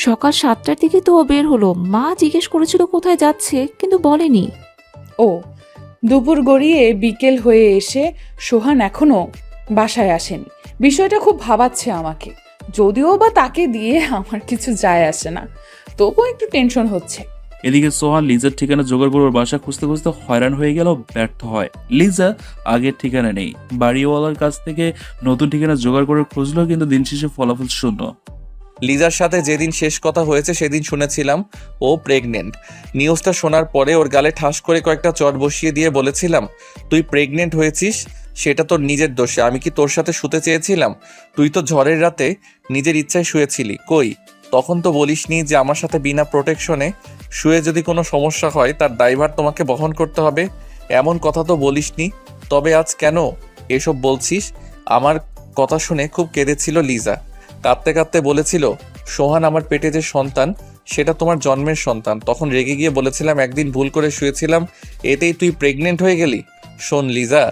সকাল 7টার দিকে তো ও বের হলো। মা জিজ্ঞেস করেছিল কোথায় যাচ্ছে, কিন্তু বলেনি। ও, দুপুর গড়িয়ে বিকেল হয়ে এসে সোহান এখনো বাসায় আসেনি। বিষয়টা খুব ভাবাচ্ছে আমাকে। যদিও বা তাকে দিয়ে আমার কিছু যায় আসে না, তবুও একটু টেনশন হচ্ছে। এদিকে সোহান লিজার ঠিকানা জোগাড় করে ওর বাসা খুঁজতে খুঁজতে হয়রান হয়ে গেল, ব্যর্থ হয়। লিজা আগের ঠিকানা নেই, বাড়িওয়ালার কাছ থেকে নতুন ঠিকানা জোগাড় করে খুঁজলো, কিন্তু দিন শেষে ফলাফল শূন্য। লিজার সাথে যেদিন শেষ কথা হয়েছে সেদিন শুনেছিলাম ও প্রেগনেন্ট। নিউজটা শোনার পরে ওর গালে ঠাস করে কয়েকটা চট বসিয়ে দিয়ে বলেছিলাম, তুই প্রেগনেন্ট হয়েছিস সেটা তোর নিজের দোষে। আমি কি তোর সাথে শুতে চেয়েছিলাম? তুই তো ঝড়ের রাতে নিজের ইচ্ছায় শুয়েছিলি। কই, তখন তো বলিসনি যে আমার সাথে বিনা প্রোটেকশনে শুয়ে যদি কোনো সমস্যা হয় তার দায়ভার তোমাকে বহন করতে হবে। এমন কথা তো বলিসনি। তবে আজ কেন এসব বলছিস? আমার কথা শুনে খুব কেঁদেছিল লিজা। কাঁদতে কাঁদতে বলেছিল, সোহান আমার পেটে যে সন্তান সেটা তোমার জন্মের সন্তান। তখন রেগে গিয়ে বলেছিলাম একদিন ভুল করে শুয়েছিলাম, এতেই তুই প্রেগনেন্ট হয়ে গেলি। শোন লিজা,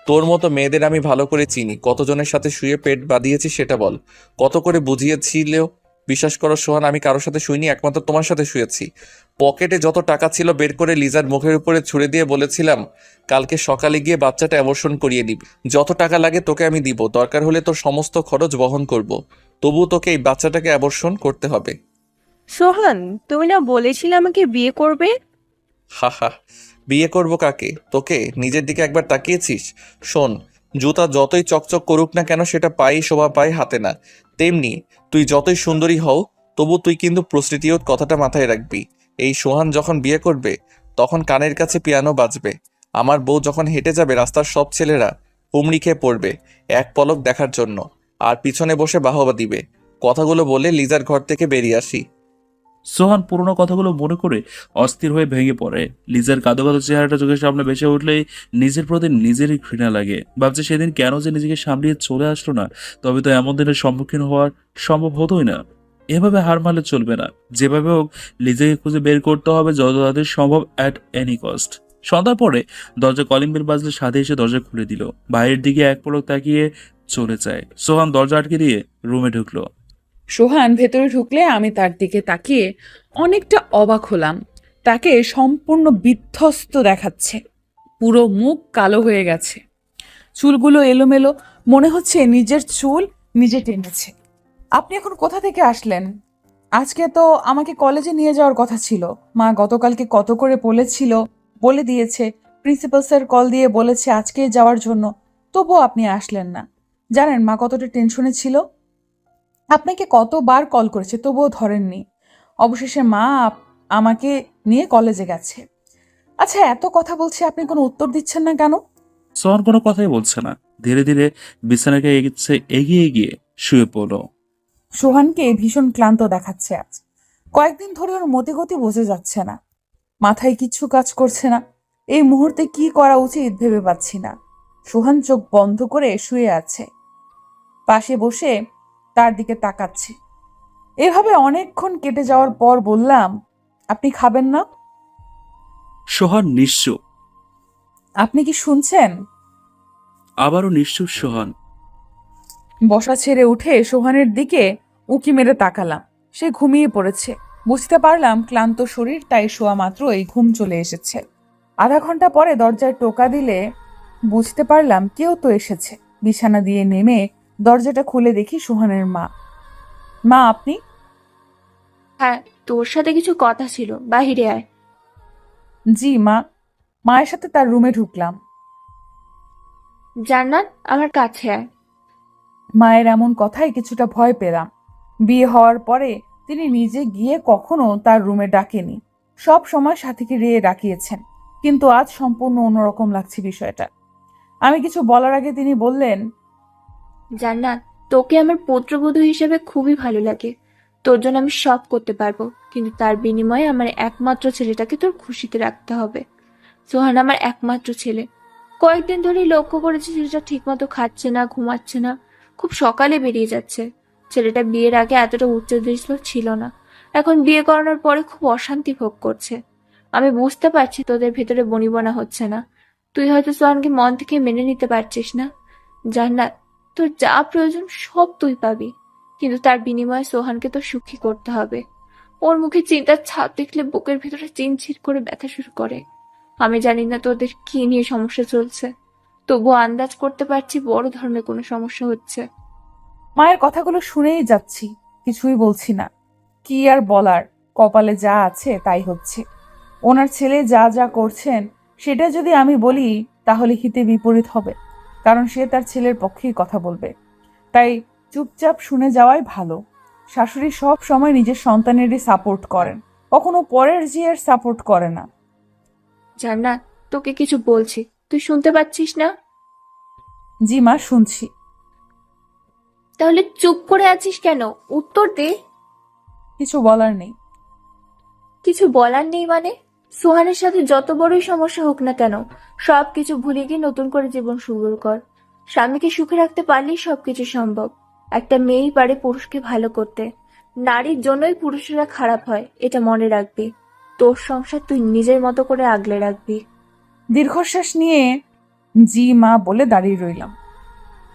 তোর মতো মেয়েদের আমি ভালো করে চিনি। কতজনের সাথে শুয়ে পেট বাঁধিয়েছি সেটা বল। কত করে বুঝিয়েছিলেও বিশ্বাস করো সোহান, আমি কারোর সাথে শুইনি, একমাত্র তোমার সাথে শুয়েছি। পকেটে যত টাকা ছিল বের করে লিজার মুখের উপরে ছুড়ে দিয়ে বলেছিলাম, কালকে সকালে গিয়ে বাচ্চাটা অ্যাবর্শন করিয়ে নিবি। যত টাকা লাগে তোকে আমি দিব, দরকার হলে তোর সমস্ত খরচ বহন করব। তবু তোকে এই বাচ্চাটাকে অ্যাবর্শন করতে হবে। সোহান, তুমি না বলেছিলে আমাকে বিয়ে করবে? হা হা, বিয়ে করব কাকে? তোকে? নিজের দিকে একবার তাকিয়েছিস? শোন, জুতা যতই চকচক করুক না কেন সেটা পায়ে শোভা পায়, হাতে না। তেমনি তুই যতই সুন্দরী হও তবু তুই কিন্তু প্রস্টিটিউট কথাটা মাথায় রাখবি। এই সোহান যখন বিয়ে করবে তখন কানের কাছে পিয়ানো বাজবে। আমার বউ যখন হেঁটে যাবে রাস্তার সব ছেলেরা হুমড়ি খেয়ে পড়বে এক পলক দেখার জন্য, আর পিছনে বসে বাহবা দিবে। কথাগুলো বলে লিজার ঘর থেকে বেরিয়ে আসি। সোহান পুরোনো কথাগুলো মনে করে অস্থির হয়ে ভেঙে পড়ে। লিজার কাঁদো কাঁদো চেহারাটা চোখের সামনে ভেসে উঠলেই নিজের প্রতি নিজেরই ঘৃণা লাগে। ভাবছে সেদিন কেন যে নিজেকে সামলিয়ে চলে আসলো না, তবে তো এমন দিনের সম্মুখীন হওয়ার সম্ভব হতোই না। এভাবে হার মানলে চলবে না। যেভাবে হোক লিজাকে খুঁজে বের করতে হবে যত তাড়াতাড়ি সম্ভব, অ্যাট এনি কস্ট। সন্ধ্যার পরে দরজা কলিং বেল বাজলে সাথে এসে দরজা খুলে দিল। বাইরের দিকে এক পলক তাকিয়ে চলে যায়। সোহান দরজা আটকে দিয়ে রুমে ঢুকলো। সোহান ভেতরে ঢুকলে আমি তার দিকে তাকিয়ে অনেকটা অবাক হলাম। তাকে সম্পূর্ণ বিধ্বস্ত দেখাচ্ছে। পুরো মুখ কালো হয়ে গেছে, চুলগুলো এলোমেলো, মনে হচ্ছে নিজের চুল নিজে টেনেছে। আপনি এখন কোথা থেকে আসলেন? আজকে তো আমাকে কলেজে নিয়ে যাওয়ার কথা ছিল। মা গতকালকে কত করে বলে দিয়েছে, প্রিন্সিপাল স্যার কল দিয়ে বলেছে আজকে যাওয়ার জন্য, তবুও আপনি আসলেন না। জানেন মা কতটা টেনশনে ছিল? আপনাকে কতবার কল করেছে তবুও ধরেননি। অবশেষে মা আমাকে নিয়ে কলেজে গেছে। আচ্ছা, এত কথা বলছি, আপনি কোনো উত্তর দিচ্ছেন না কেন? সোহান কোনো কথাই বলছে না। ধীরে ধীরে বিছানাকে এগিয়ে এগিয়ে শুয়ে পড়লো। সোহানকে ভীষণ ক্লান্ত দেখাচ্ছে আজ। কয়েকদিন ধরে ওর মতিগতি বোঝা যাচ্ছে না, মাথায় কিচ্ছু কাজ করছে না। এই মুহূর্তে কি করা উচিত ভেবে পাচ্ছি না। সোহান চোখ বন্ধ করে শুয়ে আছে, পাশে বসে তার দিকে তাকাচ্ছে। এভাবে অনেকক্ষণ কেটে যাওয়ার পর বললাম, আপনি খাবেন না? সোহান নিশ্চুপ। আপনি কি শুনছেন? আবারও নিশ্চুপ সোহান। বসা ছেড়ে উঠে সোহানের দিকে উঁকি মেরে তাকালাম। সে ঘুমিয়ে পড়েছে। বুঝতে পারলাম ক্লান্ত শরীর, তাই শোয়া মাত্রই ঘুম চলে এসেছে। আধা ঘন্টা পরে দরজায় টোকা দিলে বুঝতে পারলাম কেউ তো এসেছে। বিছানা দিয়ে নেমে দরজাটা খুলে দেখি সোহানের মা। মা, আপনি? হ্যাঁ, তোর সাথে কিছু কথা ছিল, বাহিরে আয়। জি মা। মায়ের সাথে তার রুমে ঢুকলাম। জান্নাত, আমার কাছে আয়। মায়ের এমন কথায় কিছুটা ভয় পেলাম। বিয়ে হওয়ার পরে তিনি নিজে গিয়ে কখনো তার রুমে ডাকেনি, সব সময় সাথীকে রিয়ে ডাকিয়েছেন। কিন্তু আজ সম্পূর্ণ অন্যরকম লাগছে বিষয়টা। আমি কিছু বলার আগে তিনি বললেন, জান্নাত, তোকে আমার পুত্রবধূ হিসেবে খুবই ভালো লাগে। তোর জন্য আমি সব করতে পারবো, কিন্তু তার বিনিময়ে আমার একমাত্র ছেলেটাকে তোর খুশিতে রাখতে হবে। সোহান আমার একমাত্র ছেলে। কয়েকদিন ধরেই লক্ষ্য করেছি ছেলেটা ঠিকমতো খাচ্ছে না, ঘুমাচ্ছে না, খুব সকালে বেরিয়ে যাচ্ছে। ছেলেটা বিয়ের আগে এতটা উচ্চদৃষ্ট ছিল না, এখন বিয়ে করানোর পরে খুব অশান্তি ভোগ করছে। আমি বুঝতে পারছি তোদের ভেতরে বনিবনা হচ্ছে না। তুই হয়তো সোহানকে মন থেকে মেনে নিতে পারছিস না। জান্নাত, তোর যা প্রয়োজন সব তুই পাবি, কিন্তু তার বিনিময়ে সোহানকে তো সুখী করতে হবে। ওর মুখে চিন্তার ছাপ দেখলে বুকের ভেতরে চিনচির করে ব্যথা শুরু করে। আমি জানি না তোদের কি নিয়ে সমস্যা চলছে, তবুও আন্দাজ করতে পারছি বড় ধরনের কোনো সমস্যা হচ্ছে। মায়ের কথাগুলো শুনেই যাচ্ছি, কিছুই বলছি না। কি আর বলার, কপালে যা আছে তাই হচ্ছে। ওনার ছেলে যা যা করছেন সেটা যদি আমি বলি তাহলে হিতে বিপরীত হবে, কারণ সে তার ছেলের পক্ষেই কথা বলবে। তাই চুপচাপ শুনে যাওয়াই ভালো। শাশুড়ি সব সময় নিজের সন্তানেরই সাপোর্ট করেন, কখনো পরের জিয়ের সাপোর্ট করে না। জান্নাত, তোকে কিছু বলছি, তুই শুনতে পাচ্ছিস না? জি মা, শুনছি। তাহলে চুপ করে আছিস কেন? উত্তর দে। কিছু বলার নেই। কিছু বলার নেই মানে? সোহানের সাথে যত বড়ই সমস্যা হোক না কেন, সবকিছু ভুলে গিয়ে নতুন করে জীবন শুরু কর। স্বামীকে সুখে রাখতে পারলেই সবকিছু সম্ভব। একটা মেয়েই পারে পুরুষকে ভালো করতে। নারীর জন্যই পুরুষেরা খারাপ হয়, এটা মনে রাখবি। তোর সংসার তুই নিজের মতো করে আগলে রাখবি। দীর্ঘশ্বাস নিয়ে জি মা বলে দাঁড়িয়ে রইলাম।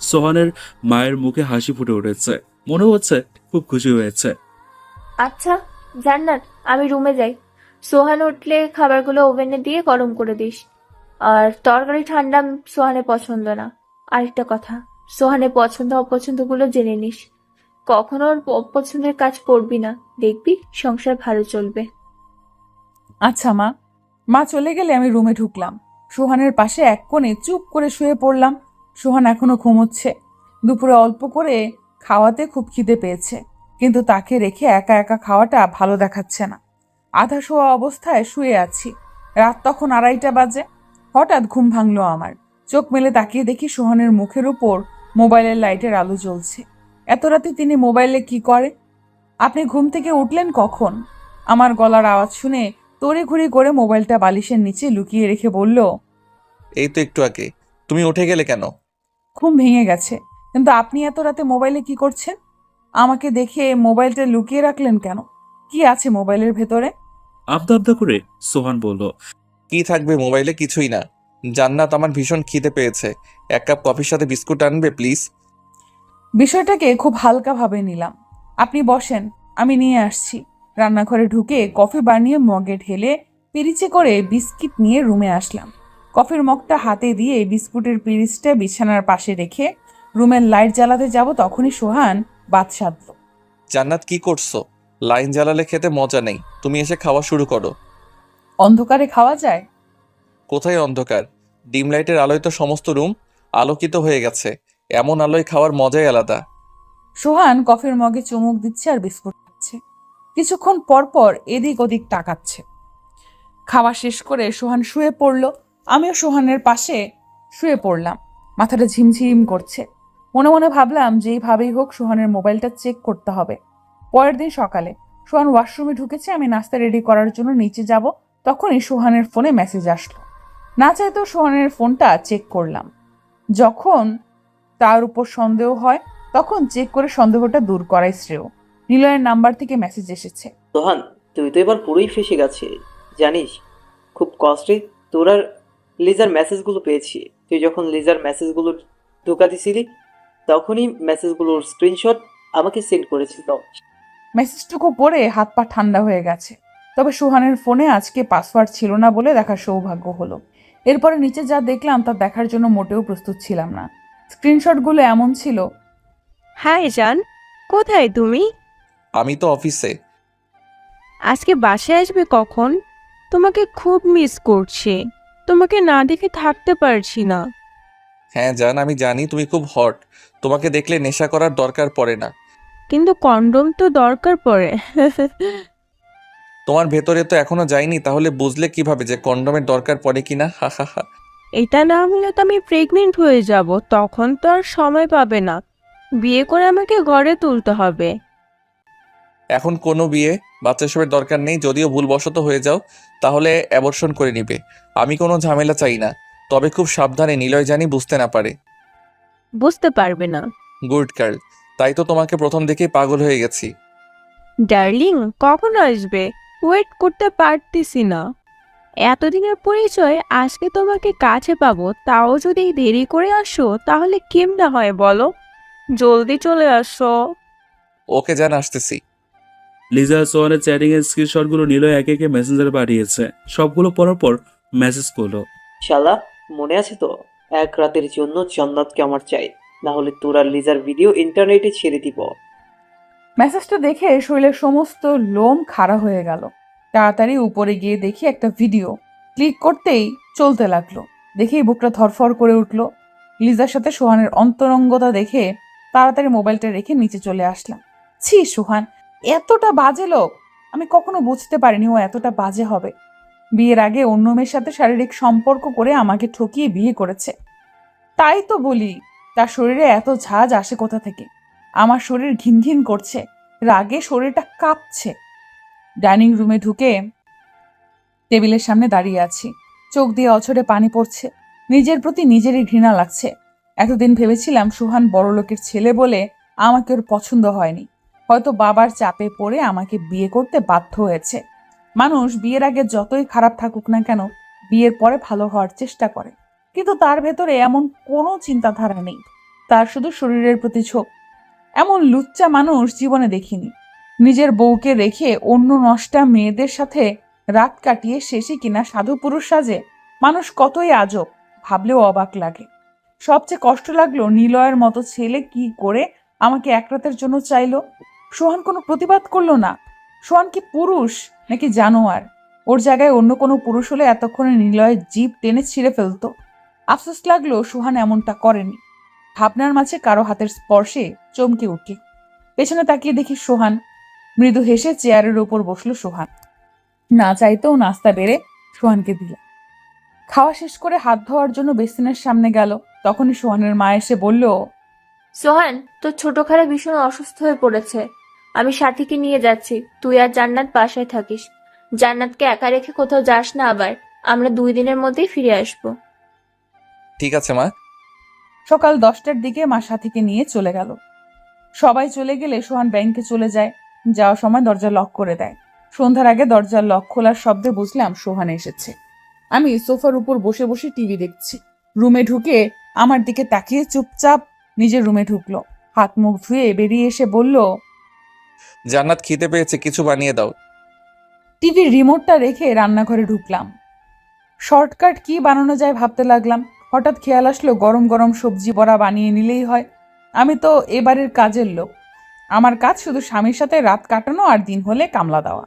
সোহানের মায়ের মুখে হাসি ফুটে উঠেছে, মনে হচ্ছে খুব খুশি হয়েছে। আচ্ছা জান্নাত, আমি রুমে যাই। সোহান উঠলে খাবারগুলো ওভেনে দিয়ে গরম করে দিস। আর তরকারি ঠান্ডা সোহানের পছন্দ না। আরেকটা কথা, সোহানের পছন্দ অপছন্দগুলো জেনে নিস। কখনো ওর অপছন্দের কাজ করবি না, দেখবি সংসার ভালো চলবে। আচ্ছা মা। মা চলে গেলে আমি রুমে ঢুকলাম। সোহানের পাশে এক কোণে চুপ করে শুয়ে পড়লাম। সোহান এখনো ঘুমোচ্ছে। দুপুরে অল্প করে খাওয়াতে খুব খিদে পেয়েছে, কিন্তু তাকে রেখে একা একা খাওয়াটা ভালো দেখাচ্ছে না। আধা শোয়া অবস্থায় শুয়ে আছি। রাত তখন 2:30 বাজে। হঠাৎ ঘুম ভাঙলো আমার। চোখ মেলে তাকিয়ে দেখি সোহানের মুখের উপর মোবাইলের লাইটের আলো জ্বলছে। এত রাতে তিনি মোবাইলে কি করে? আপনি ঘুম থেকে উঠলেন কখন? আমার গলার আওয়াজ শুনে তড়িঘড়ি করে মোবাইলটা বালিশের নিচে লুকিয়ে রেখে বলল, এই তো একটু আগে। তুমি উঠে গেলে কেন? ঘুম ভেঙে গেছে। কিন্তু আপনি এত রাতে মোবাইলে কি করছেন? আমাকে দেখে মোবাইলটা লুকিয়ে রাখলেন কেন? কি আছে মোবাইলের ভেতরে? আবদা আবদা করে সোহান বলল, কি থাকবে মোবাইলে? কিছুই না। জান্নাত, আমার ভীষণ খিদে পেয়েছে। 1 কাপ কফির সাথে বিস্কুট আনবে প্লিজ? বিষয়টাকে খুব হালকাভাবে নিলাম। আপনি বসেন, আমি নিয়ে আসছি। রান্নাঘরে ঢুকে কফি বানিয়ে মগে ঢেলে পিরিচে করে বিস্কিট নিয়ে রুমে আসলাম। কফির মগটা হাতে দিয়ে বিস্কুটের পিরিচটা বিছানার পাশে রেখে রুমের লাইট জ্বালাতে যাব, তখনই সোহান বাদ সাধল। জান্নাত, কি করছো? লাইন জ্বালালে খেতে মজা নেই। তুমি এসে খাওয়া শুরু করো। অন্ধকারে খাওয়া যায়? কোথায় অন্ধকার? ডিম লাইটের আলোয় তো সমস্ত রুম আলোকিত হয়ে গেছে। এমন আলোয় খাওয়ার মজাই আলাদা। সোহান কফির মগে চুমুক দিচ্ছে আর বিস্কুট খাচ্ছে। কিছুক্ষণ পর পর এদিক ওদিক তাকাচ্ছে। খাওয়া শেষ করে সোহান শুয়ে পড়ল। আমিও সোহানের পাশে শুয়ে পড়লাম। মাথাটা ঝিমঝিম করছে। মনে মনে ভাবলাম যেইভাবেই হোক সোহানের মোবাইলটা চেক করতে হবে। পরের দিন সকালে সোহান ওয়াশরুমে ঢুকেছে। আমি নাস্তা রেডি করার জন্য নিচে যাব, তখনই সোহানের ফোনে মেসেজ আসলো। না চাইতেও সোহানের ফোনটা চেক করলাম। যখন তার উপর সন্দেহ হয় তখন চেক করে সন্দেহটা দূর করাই শ্রেয়। নিলয়ের নাম্বার থেকে মেসেজ এসেছে। সোহান, তুই তো এবার পুরোই ফেঁসে গেছে জানিস। খুব কষ্টে তোর আর লিজার মেসেজগুলো পেয়েছি। তুই যখন লিজার মেসেজগুলো ঢোকা দিছিলি তখনই মেসেজগুলোর স্ক্রিনশট আমাকে সেন্ড করেছিল। মেসেজটুকু পড়ে হাত পা ঠান্ডা হয়ে গেছে। তবে সোহানের ফোনে আজকে পাসওয়ার্ড ছিল না বলে দেখার সৌভাগ্য হলো। এরপরে নিচে যা দেখলাম তা দেখার জন্য মোটেও প্রস্তুত ছিলাম না। স্ক্রিনশটগুলো এমন ছিল। হাই জান, কোথায় তুমি? আমি তো অফিসে। আজকে বাসায় আসবে কখন? তোমাকে খুব মিস করছি। তোমাকে না দেখে থাকতে পারছি না। হ্যাঁ জান, আমি জানি তুমি খুব হট। তোমাকে দেখলে নেশা করার দরকার পড়ে না। কিন্তু কন্ডোম তো দরকার পড়ে। তোমার ভেতরে তো এখনো যায়নি, তাহলে বুঝলে কিভাবে যে কন্ডোমের দরকার পড়ে কিনা? হা হা হা। এটা না হলে তো আমি প্রেগনেন্ট হয়ে যাব, তখন তো আর সময় পাবে না। বিয়ে করে আমাকে ঘরে তুলতে হবে। এখন কোনো বিয়ে বাচ্চা সবের দরকার নেই। যদিও ভুলবশত হয়ে যাও তাহলে অ্যাবর্শন করে নিবে। আমি কোনো ঝামেলা চাই না। তবে খুব সাবধানে, নিলয় জানি বুঝতে না পারে। বুঝতে পারবে না। Good girl. তাই তো তোমাকে প্রথম দেখেই পাগল হয়ে গেছি। ডার্লিং, কখন আসবে? ওয়েট করতে পারতেছি না। এতদিনের পরিচয়, আজকে তোমাকে কাছে পাবো, তাও যদি দেরি করে আসো তাহলে কেমনে হয় বলো? জলদি চলে আসো। ওকে জান, আসতেছি। লিজা সোহানের চ্যাটিং এর স্ক্রিনশটগুলো নিলয় একে একে মেসেঞ্জারে পাঠিয়েছে। সবগুলো পড়ার পর মেসেজ করলো। শালা, মনে আছে তো? এক রাতের জন্য জান্নাতকে আমার চাই, না হলে তোর আর লিজার ভিডিও ইন্টারনেটে ছেড়ে দিব। মেসেজটা দেখে শরীরের সমস্ত লোম খাড়া হয়ে গেল। তাড়াতাড়ি উপরে গিয়ে দেখি একটা ভিডিও। ক্লিক করতেই চলতে লাগলো। দেখেই বুকটা ধরফর করে উঠলো। লিজার সাথে সোহানের অন্তরঙ্গতা দেখে তাড়াতাড়ি মোবাইলটা রেখে নিচে চলে আসলাম। ছি সোহান, এতটা বাজে লোক! আমি কখনো বুঝতে পারিনি ও এতটা বাজে হবে। বিয়ের আগে অন্য মেয়ের সাথে শারীরিক সম্পর্ক করে আমাকে ঠকিয়ে বিয়ে করেছে। তাই তো বলি, তার শরীরে এত ঝাঁজ আসে কোথা থেকে? আমার শরীর ঘিন ঘিন করছে, রাগে শরীরটা কাঁপছে। ডাইনিং রুমে ঢুকে টেবিলের সামনে দাঁড়িয়ে আছি। চোখ দিয়ে অঝরে পানি পড়ছে। নিজের প্রতি নিজেরই ঘৃণা লাগছে। এতদিন ভেবেছিলাম সুহান বড়লোকের ছেলে বলে আমাকে ওর পছন্দ হয়নি। হয়তো বাবার চাপে পড়ে আমাকে বিয়ে করতে বাধ্য হয়েছে। মানুষ বিয়ের আগে যতই খারাপ থাকুক না কেন, বিয়ের পরে ভালো হওয়ার চেষ্টা করে, কিন্তু তার ভেতরে এমন কোনো চিন্তাধারা নেই। তার শুধু শরীরের প্রতি ঝোঁক। এমন লুচ্চা মানুষ জীবনে দেখিনি। নিজের বউকে রেখে অন্য নষ্টা মেয়েদের সাথে রাত কাটিয়ে শেষে কিনা সাধু পুরুষ সাজে। মানুষ কতই আজব, ভাবলেও অবাক লাগে। সবচেয়ে কষ্ট লাগলো নিলয়ের মতো ছেলে কি করে আমাকে এক রাতের জন্য চাইলো। সোহান কোনো প্রতিবাদ করলো না। সোহান কি পুরুষ নাকি জানোয়ার? ওর জায়গায় অন্য কোনো পুরুষ হলে এতক্ষণে নিলয়ের জিভ টেনে ছিঁড়ে ফেলতো। আফসোস লাগলো সোহান এমনটা করেনি। ভাবনার মাঝে কারো হাতের স্পর্শে চমকে উঠল। পেছনে তাকিয়ে দেখি সোহান। মৃদু হেসে চেয়ারের উপর বসলো সোহান। না চাইতেও নাস্তা বেড়ে সোহানকে দিল। খাওয়া শেষ করে হাত ধোয়ার জন্য বেসিনের সামনে গেল। তখনই সোহানের মা এসে বলল, সোহান, তোর ছোট খালা ভীষণ অসুস্থ হয়ে পড়েছে। আমি সাথীকে নিয়ে যাচ্ছি, তুই আর জান্নাত বাসায় থাকিস। জান্নাতকে একা রেখে কোথাও যাস না আবার। আমরা 2 দিনের মধ্যেই ফিরে আসবো। ঠিক আছে মা। সকাল 10টার দিকে মা সাথীকে নিয়ে চলে গেল। সবাই চলে গেলে সোহান ব্যাংকে চলে যায়। যাওয়ার সময় দরজা লক করে দেয়। সন্ধ্যার আগে দরজার লক খোলার শব্দে বুঝলাম সোহান এসেছে। আমি সোফার উপর বসে বসে টিভি দেখছি। রুমে ঢুকে আমার দিকে তাকিয়ে চুপচাপ নিজের রুমে ঢুকলো। হাত মুখ ধুয়ে বেরিয়ে এসে বলল, জান্নাত খিদে পেয়েছে, কিছু বানিয়ে দাও। টিভির রিমোটটা রেখে রান্নাঘরে ঢুকলাম। শর্টকাট কি বানানো যায় ভাবতে লাগলাম। হঠাৎ খেয়াল আসলো গরম গরম সবজি বড়া বানিয়ে নিলেই হয়। আমি তো এবারের কাজের লোক। আমার কাজ শুধু স্বামীর সাথে রাত কাটানো আর দিন হলে কামলা দেওয়া।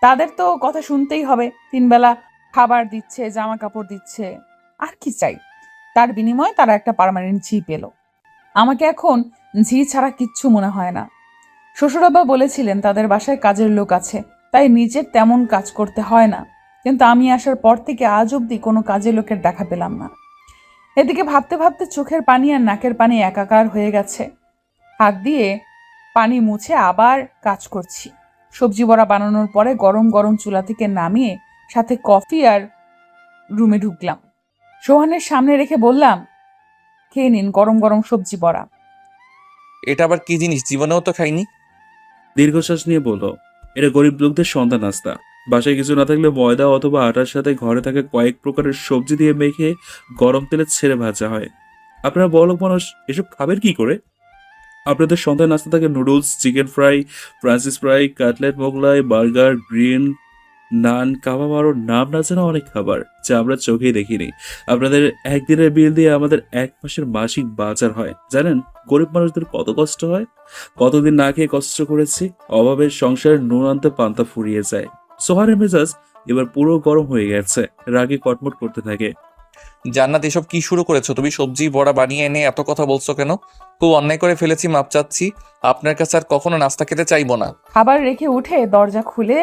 তাদের তো কথা শুনতেই হবে। 3 বেলা খাবার দিচ্ছে, জামা কাপড় দিচ্ছে, আর কি চাই? তার বিনিময়ে তারা একটা পার্মানেন্ট ঝি পেল। আমাকে এখন ঝি ছাড়া কিচ্ছু মনে হয় না। শ্বশুরাব্বা বলেছিলেন তাদের বাসায় কাজের লোক আছে, তাই নিজের তেমন কাজ করতে হয় না। কিন্তু আমি আসার পর থেকে আজ অবধি কোনো কাজের লোকের দেখা পেলাম না। এদিকে ভাবতে ভাবতে চোখের পানি আর নাকের পানি একাকার হয়ে গেছে। হাত দিয়ে পানি মুছে আবার কাজ করছি। সবজি বড়া বানানোর পরে গরম গরম চুলা থেকে নামিয়ে সাথে কফি আর রুমে ঢুকলাম। সোহানের সামনে রেখে বললাম, খেয়ে নিন গরম গরম সবজি বড়া। এটা আবার কি জিনিস? জীবনেও তো খাইনি। দীর্ঘশ্বাস নিয়ে বলল, এটা গরিব লোকদের সন্ধ্যা নাস্তা। বাসায় কিছু না থাকলে ময়দা অথবা আটার সাথে ঘরে থাকা কয়েক প্রকারের সবজি দিয়ে মেখে গরম তেলে ছেড়ে ভাজা হয়। আপনারা বড়লোক মানুষ, এসব খাবেন কি করে? আপনাদের সন্ধ্যায় নাস্তা থাকে noodles, chicken fry, French fry, cutlet, Mughlai, burger, green naan, kebab, আরও নাম না জানা অনেক খাবার যা আমরা চোখেই দেখিনি। আপনাদের একদিনের বিল দিয়ে আমাদের 1 মাসের মাসিক বাজার হয়। জানেন গরিব মানুষদের কত কষ্ট হয়? কতদিন না খেয়ে কষ্ট করেছি। অভাবের সংসারে নুন আনতে পান্তা ফুরিয়ে যায়। সোহানের মেজাজ এবার পুরো গরম হয়ে গেছে। রাগে কটমট করতে থাকে। জান্নাত, এসব কি শুরু করেছো তুমি? সবজি বড়া বানিয়ে এনে এত কথা বলছো কেন? খুব অন্যায় করে ফেলেছি, মাপ চাচ্ছি। আপনার কাছে আর কখনো নাস্তা খেতে চাইবো না। খাবার রেখে উঠে দরজা খুলে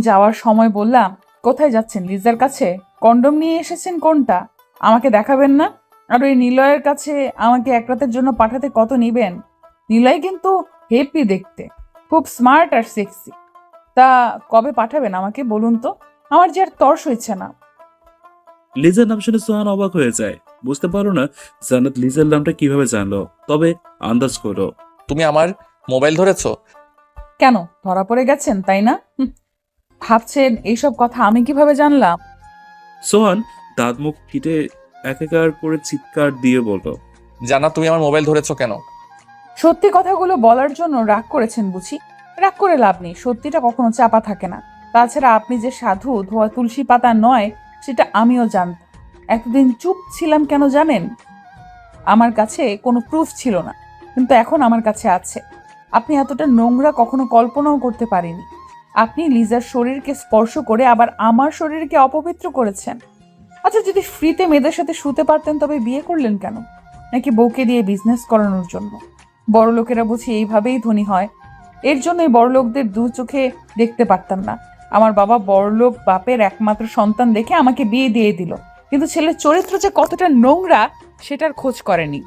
যাওয়ার সময় বললাম, কোথায় যাচ্ছেন? লিজার কাছে? কন্ডম নিয়ে এসেছেন কোনটা? আমাকে দেখাবেন না? আর ওই নিলয়ের কাছে আমাকে এক রাতের জন্য পাঠাতে কত নিবেন? নিলয় কিন্তু হেপি দেখতে, খুব স্মার্ট আর সেক্সি। তা কবে পাঠাবেন আমাকে বলুন তো? আমার যে আর তর্স হচ্ছে না। লিজার নাম শুনে সোহান অবাক হয়ে যায়। বুঝতে পারো না জান্নাত লিজার নামটা কিভাবে জানলো, তবে আন্দাজ করো। তুমি আমার মোবাইল ধরেছো? কেন, ধরা পড়ে গেছেন তাই না? ভাবছেন এইসব কথা আমি কিভাবে জানলাম? সোহান দাঁত মুখ ফিটে একাকার করে চিৎকার দিয়ে বলল, জান্নাত, তুমি আমার মোবাইল ধরেছো কেন? সত্যি কথাগুলো বলার জন্য রাগ করেছেন বুঝি? রাগ করে লাভ নেই, সত্যিটা কখনো চাপা থাকে না। তাছাড়া আপনি যে সাধু ধোয়া তুলসী পাতা নয় সেটা আমিও জানতাম। এতদিন চুপ ছিলাম কেন জানেন? আমার কাছে কোনো প্রুফ ছিল না, কিন্তু এখন আমার কাছে আছে। আপনি এতটা নোংরা কখনো কল্পনাও করতে পারেনি। আপনি লিজার শরীরকে স্পর্শ করে আবার আমার শরীরকে অপবিত্র করেছেন। আচ্ছা, যদি ফ্রিতে মেয়েদের সাথে শুতে পারতেন তবে বিয়ে করলেন কেন? নাকি বউকে দিয়ে বিজনেস করানোর জন্য? বড় লোকেরা বুঝি এইভাবেই ধনী হয়। এর জন্যই বড়লোকদের দু চোখে দেখতে পারতাম না। আমার বাবা বড়লোক বাপের একমাত্র সন্তান দেখে আমাকে বিয়ে দিয়ে দিল, কিন্তু ছেলের চরিত্র যে কতটা নোংরা সেটার খোঁজ করেনি।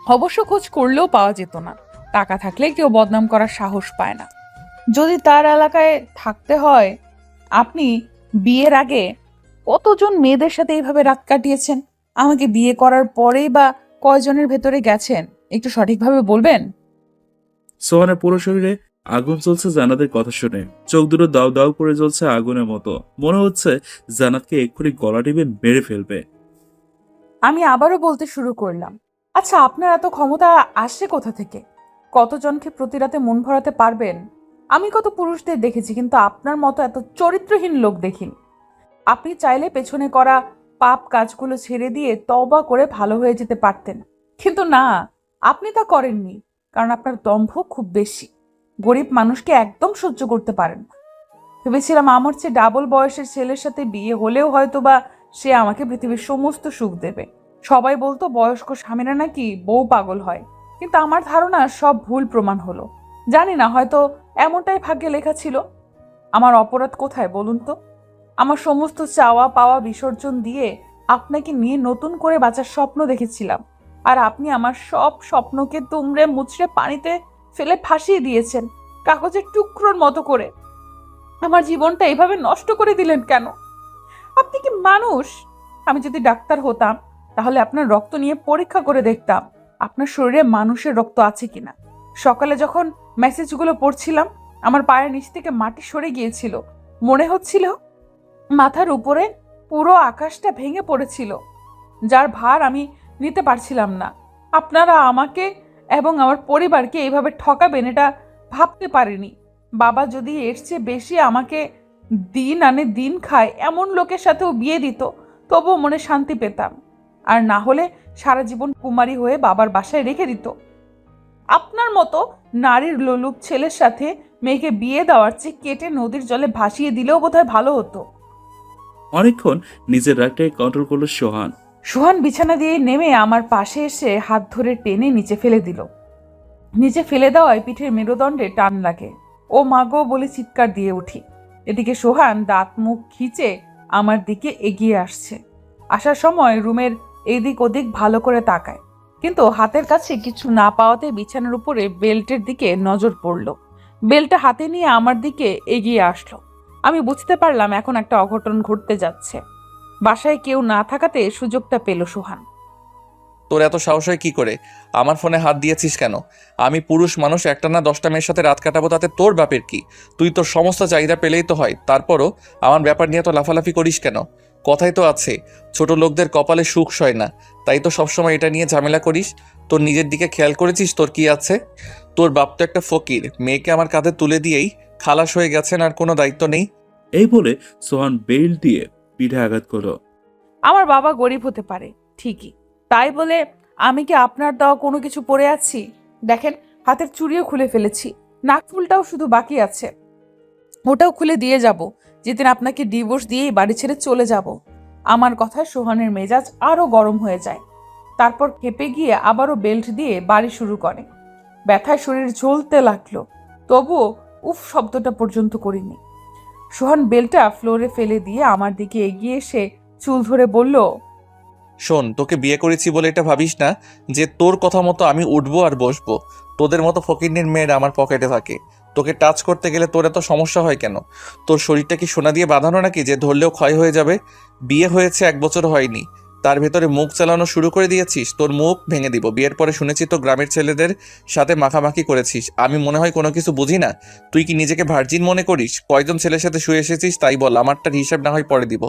অবশ্য খোঁজ করলেও পাওয়া যেত না। টাকা থাকলে কেউ বদনাম করার সাহস পায় না। যদি তার এলাকায় থাকতে হয়, আপনি বিয়ের আগে কতজন মেয়েদের সাথে এইভাবে রাত কাটিয়েছেন? আমাকে বিয়ে করার পরেই বা কয়জনের ভেতরে গেছেন একটু সঠিকভাবে বলবেন? সোহানের পুরো শরীরে আগুন জ্বলছে জান্নাতের কথা শুনে। চোখ দুটো দাউ দাউ করে জ্বলছে আগুনের মতো। মনে হচ্ছে জান্নাতকে এক্ষুনি গলা টিপে মেরে ফেলবে। আমি আবারও বলতে শুরু করলাম, আচ্ছা, আপনার এত ক্ষমতা আসছে কোথা থেকে? কতজনকে প্রতি রাতে মন ভরাতে পারবেন? আমি কত পুরুষদের দেখেছি, কিন্তু আপনার মতো এত চরিত্রহীন লোক দেখিনি। আপনি চাইলে পেছনে করা পাপ কাজগুলো ছেড়ে দিয়ে তওবা করে ভালো হয়ে যেতে পারতেন, কিন্তু না, আপনি তা করেননি। কারণ আপনার দম্ভ খুব বেশি। গরিব মানুষকে একদম সহ্য করতে পারেন না। ভেবেছিলাম আমার চেয়ে ডাবল বয়সের ছেলের সাথে বিয়ে হলেও হয়তো বা সে আমাকে পৃথিবীর সমস্ত সুখ দেবে। সবাই বলতো বয়স্ক স্বামীরা নাকি বউ পাগল হয়, কিন্তু আমার ধারণা সব ভুল প্রমাণ হলো। জানি না, হয়তো এমনটাই ভাগ্যে লেখা ছিল। আমার অপরাধ কোথায় বলুন তো? আমার সমস্ত চাওয়া পাওয়া বিসর্জন দিয়ে আপনাকে নিয়ে নতুন করে বাঁচার স্বপ্ন দেখেছিলাম, আর আপনি আমার সব স্বপ্নকে দুমড়ে মুচড়ে পানিতে ফেলে ভাসিয়ে দিয়েছেন, কাগজের টুকরোর মতো করে। আমার জীবনটা এইভাবে নষ্ট করে দিলেন কেন? আপনি কি মানুষ? আমি যদি ডাক্তার হতাম তাহলে আপনার রক্ত নিয়ে পরীক্ষা করে দেখতাম আপনার শরীরে মানুষের রক্ত আছে কিনা। সকালে যখন মেসেজগুলো পড়ছিলাম আমার পায়ের নিচ থেকে মাটি সরে গিয়েছিল। মনে হচ্ছিল মাথার উপরে পুরো আকাশটা ভেঙে পড়েছিল, যার ভার আমি নিতে পারছিলাম না। আপনারা আমাকে এবং আমার পরিবারকে এইভাবে ঠকাবেন এটা ভাবতে পারিনি। বাবা যদি এর চেয়ে বেশি আমাকে দিন আনে দিন খায় এমন লোকের সাথেও বিয়ে দিত তবুও মনে শান্তি পেতাম, আর না হলে সারা জীবন কুমারী হয়ে বাবার বাসায় রেখে দিত। আপনার মতো নারীর লোলুপ ছেলের সাথে মেয়েকে বিয়ে দেওয়ার চেয়ে কেটে নদীর জলে ভাসিয়ে দিলেও বোধহয় ভালো হতো। অনেকক্ষণ নিজের রাগটাকে কন্ট্রোল করলো সোহান। সোহান বিছানা দিয়ে নেমে আমার পাশে এসে হাত ধরে টেনে নিচে ফেলে দিল। নিচে ফেলে দেওয়ায় পিঠের মেরুদণ্ডে টান লাগে। ও মাগো বলে চিৎকার দিয়ে উঠি। এদিকে সোহান দাঁত মুখ খিচে আমার দিকে এগিয়ে আসছে। আসার সময় রুমের এদিক ওদিক ভালো করে তাকায়, কিন্তু হাতের কাছে কিছু না পাওয়াতে বিছানার উপরে বেল্টের দিকে নজর পড়ল। বেল্টটা হাতে নিয়ে আমার দিকে এগিয়ে আসলো। আমি বুঝতে পারলাম এখন একটা অঘটন ঘটতে যাচ্ছে। বাসায় কেউ না থাকাতে সুযোগটা পেল সোহান। তোর এত সাহস হয় কি করে? আমার ফোনে হাত দিয়েছিস কেন? আমি পুরুষ মানুষ, একটা না 10টা মেয়ের সাথে রাত কাটাবো, তাতে তোর বাপের কি? তুই তোর সমস্ত চাহিদা পেলেই তো হয়, তারপরও আমার ব্যাপার নিয়ে তো লাফালাফি করিস কেন? কথাই তো আছে, ছোট লোকদের কপালে সুখ সয় না, তাই তো সবসময় এটা নিয়ে ঝামেলা করিস। তোর নিজের দিকে খেয়াল করেছিস তোর কি আছে? তোর বাপ তো একটা ফকির, মেয়েকে আমার কাঁধে তুলে দিয়েই খালাস হয়ে গেছেন, আর কোনো দায়িত্ব নেই। এই বলে সোহান বেল্ট দিয়ে পিঠে আঘাত করলো। আমার বাবা গরিব হতে পারে ঠিকই, তাই বলে আমি কি আপনার দেওয়া কোনো কিছু পরে আছি? দেখেন, হাতের চুড়িও খুলে ফেলেছি, নাকফুলটাও শুধু বাকি আছে, ওটাও খুলে দিয়ে যাব যেদিন আপনাকে ডিভোর্স দিয়েই বাড়ি ছেড়ে চলে যাব। আমার কথায় সোহানের মেজাজ আরো গরম হয়ে যায়। তারপর খেপে গিয়ে আবারও বেল্ট দিয়ে বাড়ি শুরু করে। ব্যথায় শরীর ঝলতে লাগলো, তবুও উফ শব্দটা পর্যন্ত করিনি। সোহান বেল্টটা ফ্লোরে ফেলে দিয়ে আমার দিকে এগিয়ে এসে চুল ধরে বলল, শোন, তোকে বিয়ে করেছি বলে এটা ভাবিস না যে তোর কথা মতো আমি উঠবো আর বসবো। তোদের মতো ফকিন্নির মেয়েরা আমার পকেটে থাকে। তোকে টাচ করতে গেলে তোর এত সমস্যা হয় কেন? তোর শরীরটা কি সোনা দিয়ে বাঁধানো নাকি যে ধরলেও ক্ষয় হয়ে যাবে? বিয়ে হয়েছে 1 বছর হয়নি, তার ভেতরে মুখ চালানো শুরু করে দিয়েছিস। তোর মুখ ভেঙে দিব। বিয়ের পরে শুনেছি তো গ্রামের ছেলেদের সাথে মাখামাখি করেছিস। আমি মনে হয় কোনো কিছু বুঝি না? তুই কি নিজেকে ভার্জিন মনে করিস? কয়জন ছেলের সাথে শুয়ে এসেছিস তাই বল, আমারটার হিসাব না হয় পরে দিব।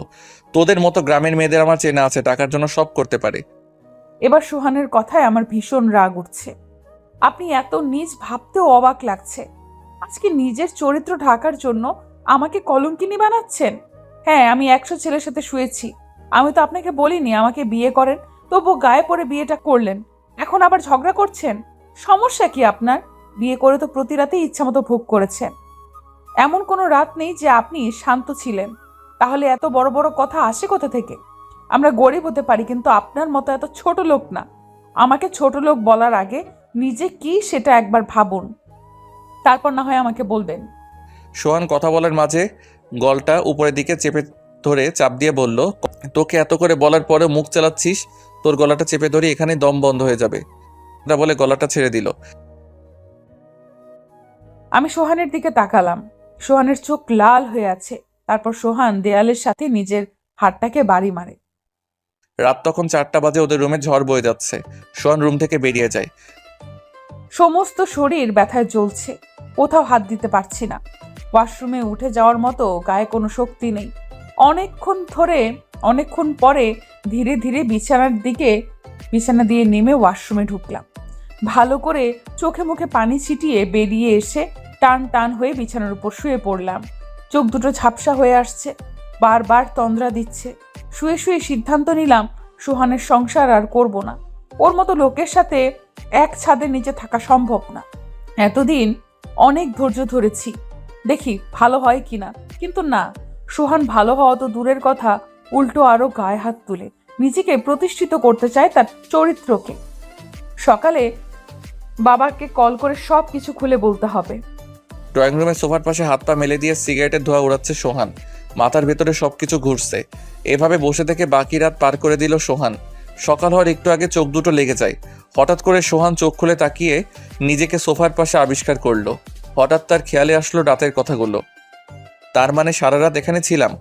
তোদের মতো গ্রামের মেয়েদের আমার চেনা আছে, টাকার জন্য সব করতে পারে। এবার সোহানের কথায় আমার ভীষণ রাগ উঠছে। আপনি এত নিজ ভাবতেও অবাক লাগছে। আজকে নিজের চরিত্র ঢাকার জন্য আমাকে কলঙ্কিনী বানাচ্ছেন। হ্যাঁ, আমি 100 ছেলের সাথে শুয়েছি, আমি তো আপনাকে বলিনি আমাকে বিয়ে করেন, তবু গায়ে পড়ে বিয়েটা করলেন। এখন আবার ঝগড়া করছেন। সমস্যা কি আপনার? বিয়ে করে তো প্রতি রাতেই ইচ্ছামতো ভোগ করেছেন। এমন কোনো রাত নেই যে আপনি শান্ত ছিলেন। তাহলে এত বড় বড় কথা আসে কোথা থেকে? আমরা গরিব হতে পারি, কিন্তু আপনার মতো এত ছোট লোক না। আমাকে ছোট লোক বলার আগে নিজে কি সেটা একবার ভাবুন, তারপর না হয় আমাকে বলবেন। সোহান কথা বলার মাঝে গলটা উপরের দিকে চেপে ধরে চাপ দিয়ে বলল, তোকে এত করে বলার পরে মুখ চালাচ্ছিস, তোর গলাটা চেপে ধরি এখানে দম বন্ধ হয়ে যাবে। এটা বলে গলাটা ছেড়ে দিল। আমি সোহানের দিকে তাকালাম। সোহানের চোখ লাল হয়ে আছে। তারপর সোহান দেয়ালের সাথে নিজের হাতটাকে বাড়ি মারে। রাত তখন 4টা বাজে, ওদের রুমে ঝড় বয়ে যাচ্ছে। সোহান রুম থেকে বেরিয়ে যায়। সমস্ত শরীর ব্যথায় জ্বলছে, কোথাও হাত দিতে পারছি না। ওয়াশরুমে উঠে যাওয়ার মতো গায়ে কোনো শক্তি নেই। অনেকক্ষণ পরে ধীরে ধীরে বিছানা দিয়ে নেমে ওয়াশরুমে ঢুকলাম। ভালো করে চোখে মুখে পানি ছিটিয়ে বেরিয়ে এসে টান টান হয়ে বিছানার উপর শুয়ে পড়লাম। চোখ দুটো ঝাপসা হয়ে আসছে, বারবার তন্দ্রা দিচ্ছে। শুয়ে শুয়ে সিদ্ধান্ত নিলাম সোহানের সংসার আর করব না। ওর মতো লোকের সাথে এক ছাদের নিচে থাকা সম্ভব না। এতদিন অনেক ধৈর্য ধরেছি, দেখি ভালো হয় কিনা। কিন্তু না, সোহান ভালো হওয়া তো দূরের কথা, উল্টো আরো গায়ে হাত তুলে নিজেকে প্রতিষ্ঠিত করতে চায় তার চরিত্রকে। সকালে বাবাকে কল করে সব কিছু খুলে বলতে হবে। ড্রয়িং রুমের সোফার পাশে হাত পা মেলে দিয়ে সিগারেটের ধোঁয়া উড়াচ্ছে সোহান। মাথার ভেতরে সবকিছু ঘুরছে। এভাবে বসে থেকে বাকি রাত পার করে দিল সোহান। সকাল হওয়ার একটু আগে চোখ দুটো লেগে যায়। হঠাৎ করে সোহান চোখ খুলে তাকিয়ে নিজেকে সোফার পাশে আবিষ্কার করলো। হঠাৎ তার খেয়ালে আসলো রাতের কথাগুলো। তার মানে সারা রাত এখানে ছিলাম।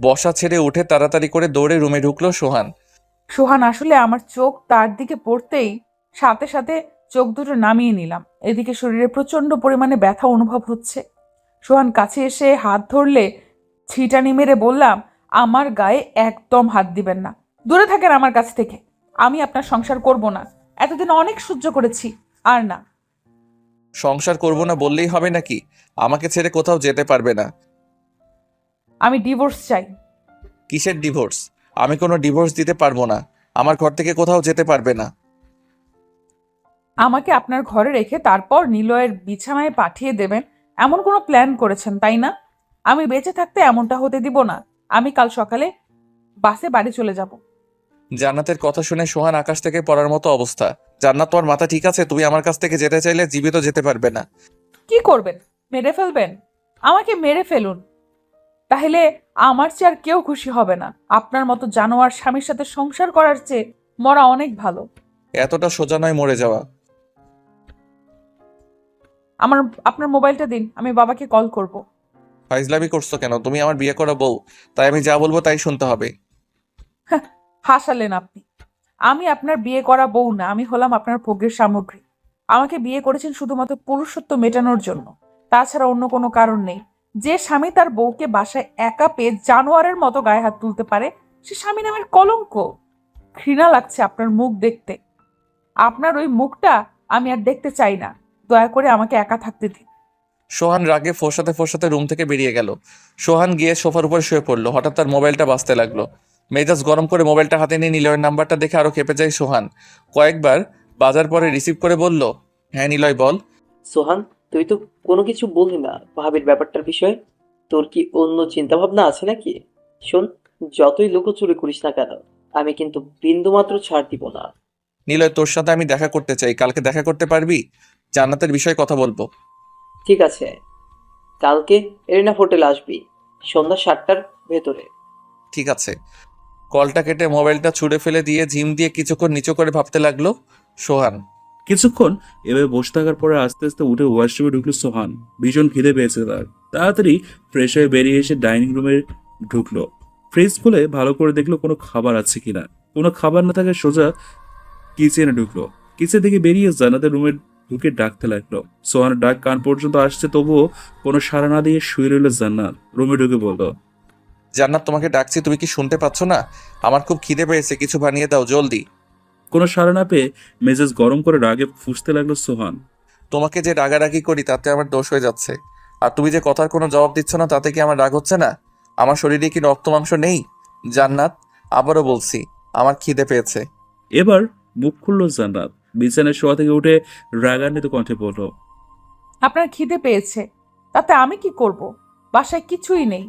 বসা ছেড়ে উঠে তাড়াতাড়ি করে দৌড়ে রুমে ঢুকলো সোহান। সোহান আসলে আমার চোখ তার দিকে পড়তেই সাথে সাথে চোখ দুটো নামিয়ে নিলাম। এদিকে শরীরে প্রচন্ড পরিমাণে ব্যথা অনুভব হচ্ছে। সোহান কাছে এসে হাত ধরলে ছিটানি মেরে বললাম, আমার গায়ে একদম হাত দিবেন না, দূরে থাকেন আমার কাছ থেকে। আমি আপনার সংসার করব না, এতদিন অনেক সহ্য করেছি, আর না। সংসার করবো না বললেই হবে নাকি? আমাকে ছেড়ে কোথাও যেতে পারবে না। আমি ডিভোর্স চাই। কিসের ডিভোর্স? আমি কোনো ডিভোর্স দিতে পারবো না। আমার ঘর থেকে কোথাও যেতে পারবে না। আমাকে আপনার ঘরে রেখে তারপর নিলয়ের বিছানায় পাঠিয়ে দেবেন, এমন কোনো প্ল্যান করেছেন তাই না? আমি বেঁচে থাকতে এমনটা হতে দিব না। আমি কাল সকালে বাসে বাড়ি চলে যাব। জান্নাতের কথা শুনে সোহান আকাশ থেকে পড়ার মতো অবস্থা। জান্নাত, তোমার মাথা ঠিক আছে? তুমি আমার কাছ থেকে যেতে চাইলে জীবিত যেতে পারবে না। কি করবেন? মেরে ফেলবেন? আমাকে মেরে ফেলুন, তাহলে আমার চেয়ে আর কেউ খুশি হবে না। আপনার মতো জানোয়ার স্বামীর সাথে সংসার করার চেয়ে মরা অনেক ভালো। এতটা সোজা নয় মরে যাওয়া। আপনার মোবাইলটা দিন, আমি বাবাকে কল করব। ফাইজলামি করছো কেন? তুমি আমার বিয়ে করা বউ, তাই আমি যা বলবো তাই শুনতে হবে। হাসালেন আপনি। আমি আপনার বিয়ে করা বউ না, আমি হলাম আপনার ভোগের সামগ্রী। আমাকে বিয়ে করেছেন শুধুমাত্র পুরুষত্ব মেটানোর জন্য, তাছাড়া অন্য কোনো কারণ নেই। যে স্বামী তার বউকে বাসায় একা পেয়ে জানোয়ারের মতো গায়ে হাত তুলতে পারে, সে স্বামী নামের কলঙ্ক। ঘৃণা লাগছে আপনার মুখ দেখতে। আপনার ওই মুখটা আমি আর দেখতে চাই না। দয়া করে আমাকে একা থাকতে দিন। সোহান রাগে ফোঁসাতে ফোঁসাতে রুম থেকে বেরিয়ে গেল। সোহান গিয়ে সোফার উপর শুয়ে পড়লো। হঠাৎ তার মোবাইলটা বাজতে লাগলো। মেজাজ গরম করে মোবাইলটা হাতে নিয়ে নিলয়ের নাম্বারটা দেখে আরো খেপে যায় সোহান। কয়েকবার বাজার পরে রিসিভ করে বলল, হ্যাঁ নিলয় বল। সোহান, তুই তো কোনো কিছু বললি না ভাবির ব্যাপারটার বিষয়ে। তোর কি অন্য চিন্তা ভাবনা আছে নাকি? শোন, যতই লুকোচুরি করিস না কেন, আমি কিন্তু বিন্দুমাত্র ছাড় দিব না। নিলয়, তোর সাথে আমি দেখা করতে চাই। কালকে দেখা করতে পারবি? জান্নাতের বিষয়ে কথা বলবো। ঠিক আছে, কালকে এরিনা হোটেল আসবি সন্ধ্যা 7টার ভেতরে। ঠিক আছে। কলটা কেটে মোবাইলটা ছুঁড়ে ফেলে দিয়ে ঝিম দিয়ে কিছুক্ষণ নিচু করে ভাবতে লাগলো সোহান। কিছুক্ষণ এভাবে বসে থাকার পরে আস্তে আস্তে উঠে ওয়াশরুমে ঢুকলো সোহান। ভীষণ খিদে পেয়েছে তার। তাড়াতাড়ি ফ্রেশ হয়ে বেরিয়ে এসে ডাইনিং রুমে ঢুকলো। ফ্রিজ খুলে ভালো করে দেখলো কোনো খাবার আছে কিনা। কোনো খাবার না থাকে সোজা কিচেনে ঢুকলো। কিচেন থেকে বেরিয়ে জান্নাতের রুমে ঢুকে ডাকতে লাগলো। সোহানের ডাক কান পর্যন্ত আসছে, তবুও কোনো সাড়া না দিয়ে শুয়ে রইল জান্নাত। রুমে ঢুকে বলল, জান্নাত, তোমাকে ডাকছি, তুমি কি শুনতে পাচ্ছ না? আমার খুব খিদে পেয়েছে, কিছু বানিয়ে দাও জলদি। কোনো সাড়া না পেয়ে মেজাজ গরম করে রাগে ফুঁসতে লাগলো সোহান। তোমাকে যে রাগারাগি করি তাতে আমার দোষ হয়ে যাচ্ছে। আর তুমি যে কথার কোনো জবাব দিচ্ছ না তাতে কি আমার রাগ হচ্ছে না? আমার শরীরে কি রক্ত মাংস নেই? জান্নাত, আবারও বলছি, আমার খিদে পেয়েছে। এবার মুখ খুলল জান্নাত। বিছানায় শোয়া থেকে উঠে রাগান্বিত কণ্ঠে বলল, আপনার খিদে পেয়েছে, তাতে আমি কি করব? বাসায় কিছুই নেই,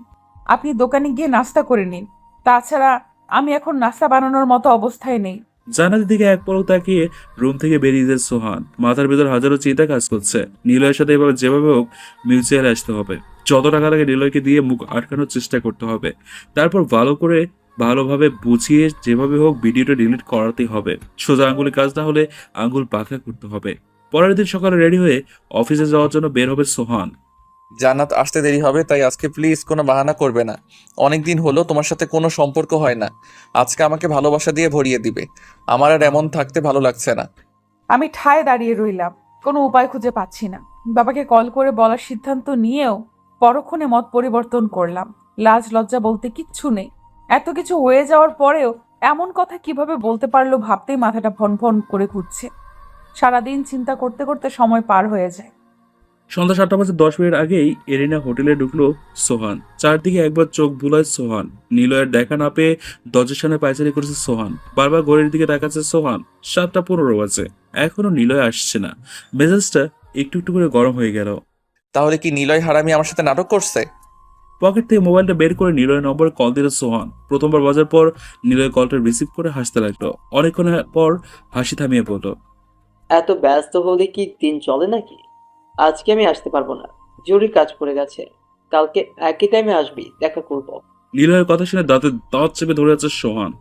আপনি দোকানে গিয়ে নাস্তা করে নিন। তাছাড়া আমি এখন নাস্তা বানানোর মতো অবস্থায় নেই। জান্নাতের দিকে এক পলক তাকিয়ে রুম থেকে বেরিয়ে যায় সোহান। মাথার ভিতর হাজারো চিন্তা কাজ করছে। নিলয়ের সাথে এভাবে যেভাবে হোক মিউচুয়ালে আসতে হবে। যত টাকা লাগে নিলয়কে দিয়ে মুখ আটকানোর চেষ্টা করতে হবে। তারপর ভালোভাবে বুঝিয়ে যেভাবে হোক ভিডিওটা ডিলিট করাতে হবে। সোজা আঙ্গুলে কাজ না হলে আঙ্গুল পাখা করতে হবে। পরের দিন সকালে রেডি হয়ে অফিসে যাওয়ার জন্য বের হবে সোহান। জান্নাত, আসতে দেরি হবে, তাই আজকে প্লিজ কোনো বাহানা করবে না। অনেক দিন হলো তোমার সাথে কোনো সম্পর্ক হয় না। আজকে আমাকে ভালোবাসা দিয়ে ভরিয়ে দিবে। আমার আর এমন থাকতে ভালো লাগছে না। আমি ঠায় দাঁড়িয়ে রইলাম, কোনো উপায় খুঁজে পাচ্ছি না। বাবাকে কল করে বলার সিদ্ধান্ত নিয়েও পরক্ষণে মত পরিবর্তন করলাম। লাজ লজ্জা বলতে কিচ্ছু নেই। এত কিছু হয়ে যাওয়ার পরেও এমন কথা কিভাবে বলতে পারলো ভাবতেই মাথাটা ভন ভন করে ঘুরছে। সারাদিন চিন্তা করতে করতে সময় পার হয়ে যায়। সন্ধ্যা 7:10 আগেই এরিনা হোটেলে ঢুকলো সোহান। চারদিকে একবার চোখ বুলায় সোহান। নিলয়ের দেখা না পেয়ে দরজার সামনে পায়চারি করেছে সোহান। বারবার ঘড়ির দিকে তাকাচ্ছে সোহান। 7:15 বাজে, এখনো নিলয় আসছে না। মেজাজটা একটু একটু করে গরম হয়ে গেল। তাহলে কি নিলয় হারামি আমার সাথে নাটক করছে? পকেট থেকে মোবাইলটা বের করে নিলয়ের নম্বরে কল দিল সোহান। প্রথমবার বাজার পর নিলয় কলটা রিসিভ করে হাসতে লাগলো। অনেকক্ষণ পর হাসি থামিয়ে বলল, এত ব্যস্ত হলে কি দিন চলে নাকি? আজকে আমি আসতে পারবো না, জরুরি কাজ পড়ে গেছে। কালকে একই টাইমে আসবি, দেখা করবো। নিলয়ের কথা শুনে দাঁতে দাঁত চেপে ধরে আছে সোহান।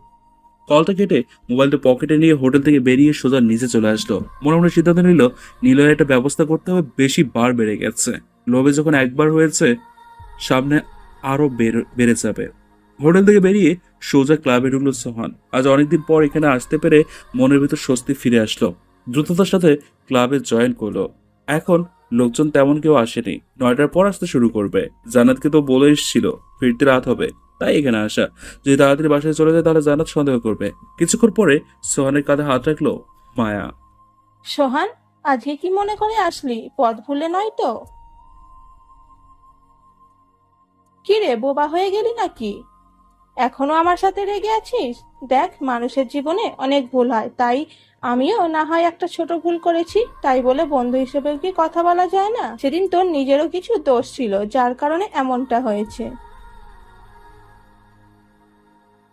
কলটা কেটে মোবাইলটা পকেটে নিয়ে হোটেল থেকে বেরিয়ে সোজা নিচে চলে আসলো। মনে মনে সিদ্ধান্ত নিল নিলয়ের একটা ব্যবস্থা করতে হবে। বেশি বার বেড়ে গেছে। লোভে যখন একবার হয়েছে, সামনে আরো বেড়ে যাবে। হোটেল থেকে বেরিয়ে সোজা ক্লাবে ঢুকলো সোহান। আজ অনেকদিন পর এখানে আসতে পেরে মনের ভিতর স্বস্তি ফিরে আসলো। দ্রুততার সাথে ক্লাবে জয়েন করলো। এখন লোকজন তেমন কেউ আসেনি। 9টার পর আসতে শুরু করবে। জান্নাতকে তো বলে এসেছিল ফিরতে রাত হবে, তাই এখানে আসা। যদি তাড়াতাড়ি বাসায় চলে যায় তাহলে জান্নাত সন্দেহ করবে। কিছুক্ষণ পরে সোহানের কাঁধে হাত রাখলো মায়া। সোহান, আজকে কি মনে করে আসলি? পথ ভুলে নয় তো? কি রে, বোবা হয়ে গেলি নাকি? এখনো আমার সাথে রেগে আছিস? দেখ, মানুষের জীবনে অনেক ভুল হয়, তাই আমিও না হয় একটা ছোট ভুল করেছি, তাই বলে বন্ধু হিসেবেও কি কথা বলা যায় না? সেদিন তোর নিজেরও কিছু দোষ ছিল, যার কারণে এমনটা হয়েছে।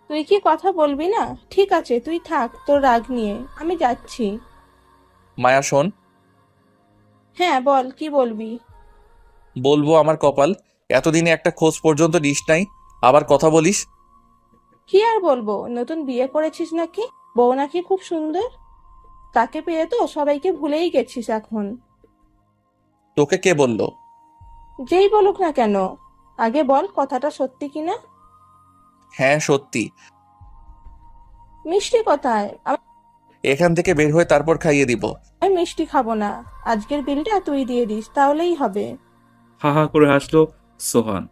তুই কি কথা বলবি না? ঠিক আছে, তুই থাক তোর রাগ নিয়ে, আমি যাচ্ছি। মায়া শোন। হ্যাঁ বল, কি বলবি? বলবো আমার কপাল, এতদিনে একটা খোঁজ পর্যন্ত নিস নাই, আবার কথা বলিস। কি আর বলবো, নতুন বিয়ে করেছিস নাকি? বউ নাকি খুব সুন্দর? তাকে পেয়ে তো সবাইকে ভুলেই গেছিস এখন। তোকে কে বললো? যেই বলুক না কেন, আগে বল কথাটা সত্যি কিনা। হ্যাঁ সত্যি। মিষ্টি কোথায়? এখান থেকে বের হয়ে তারপর খাইয়ে দিব। আমি মিষ্টি খাবো না, আজকের বিলটা তুই দিয়ে দিস, তাহলেই হবে। হা হা করে হাসলো সোহান।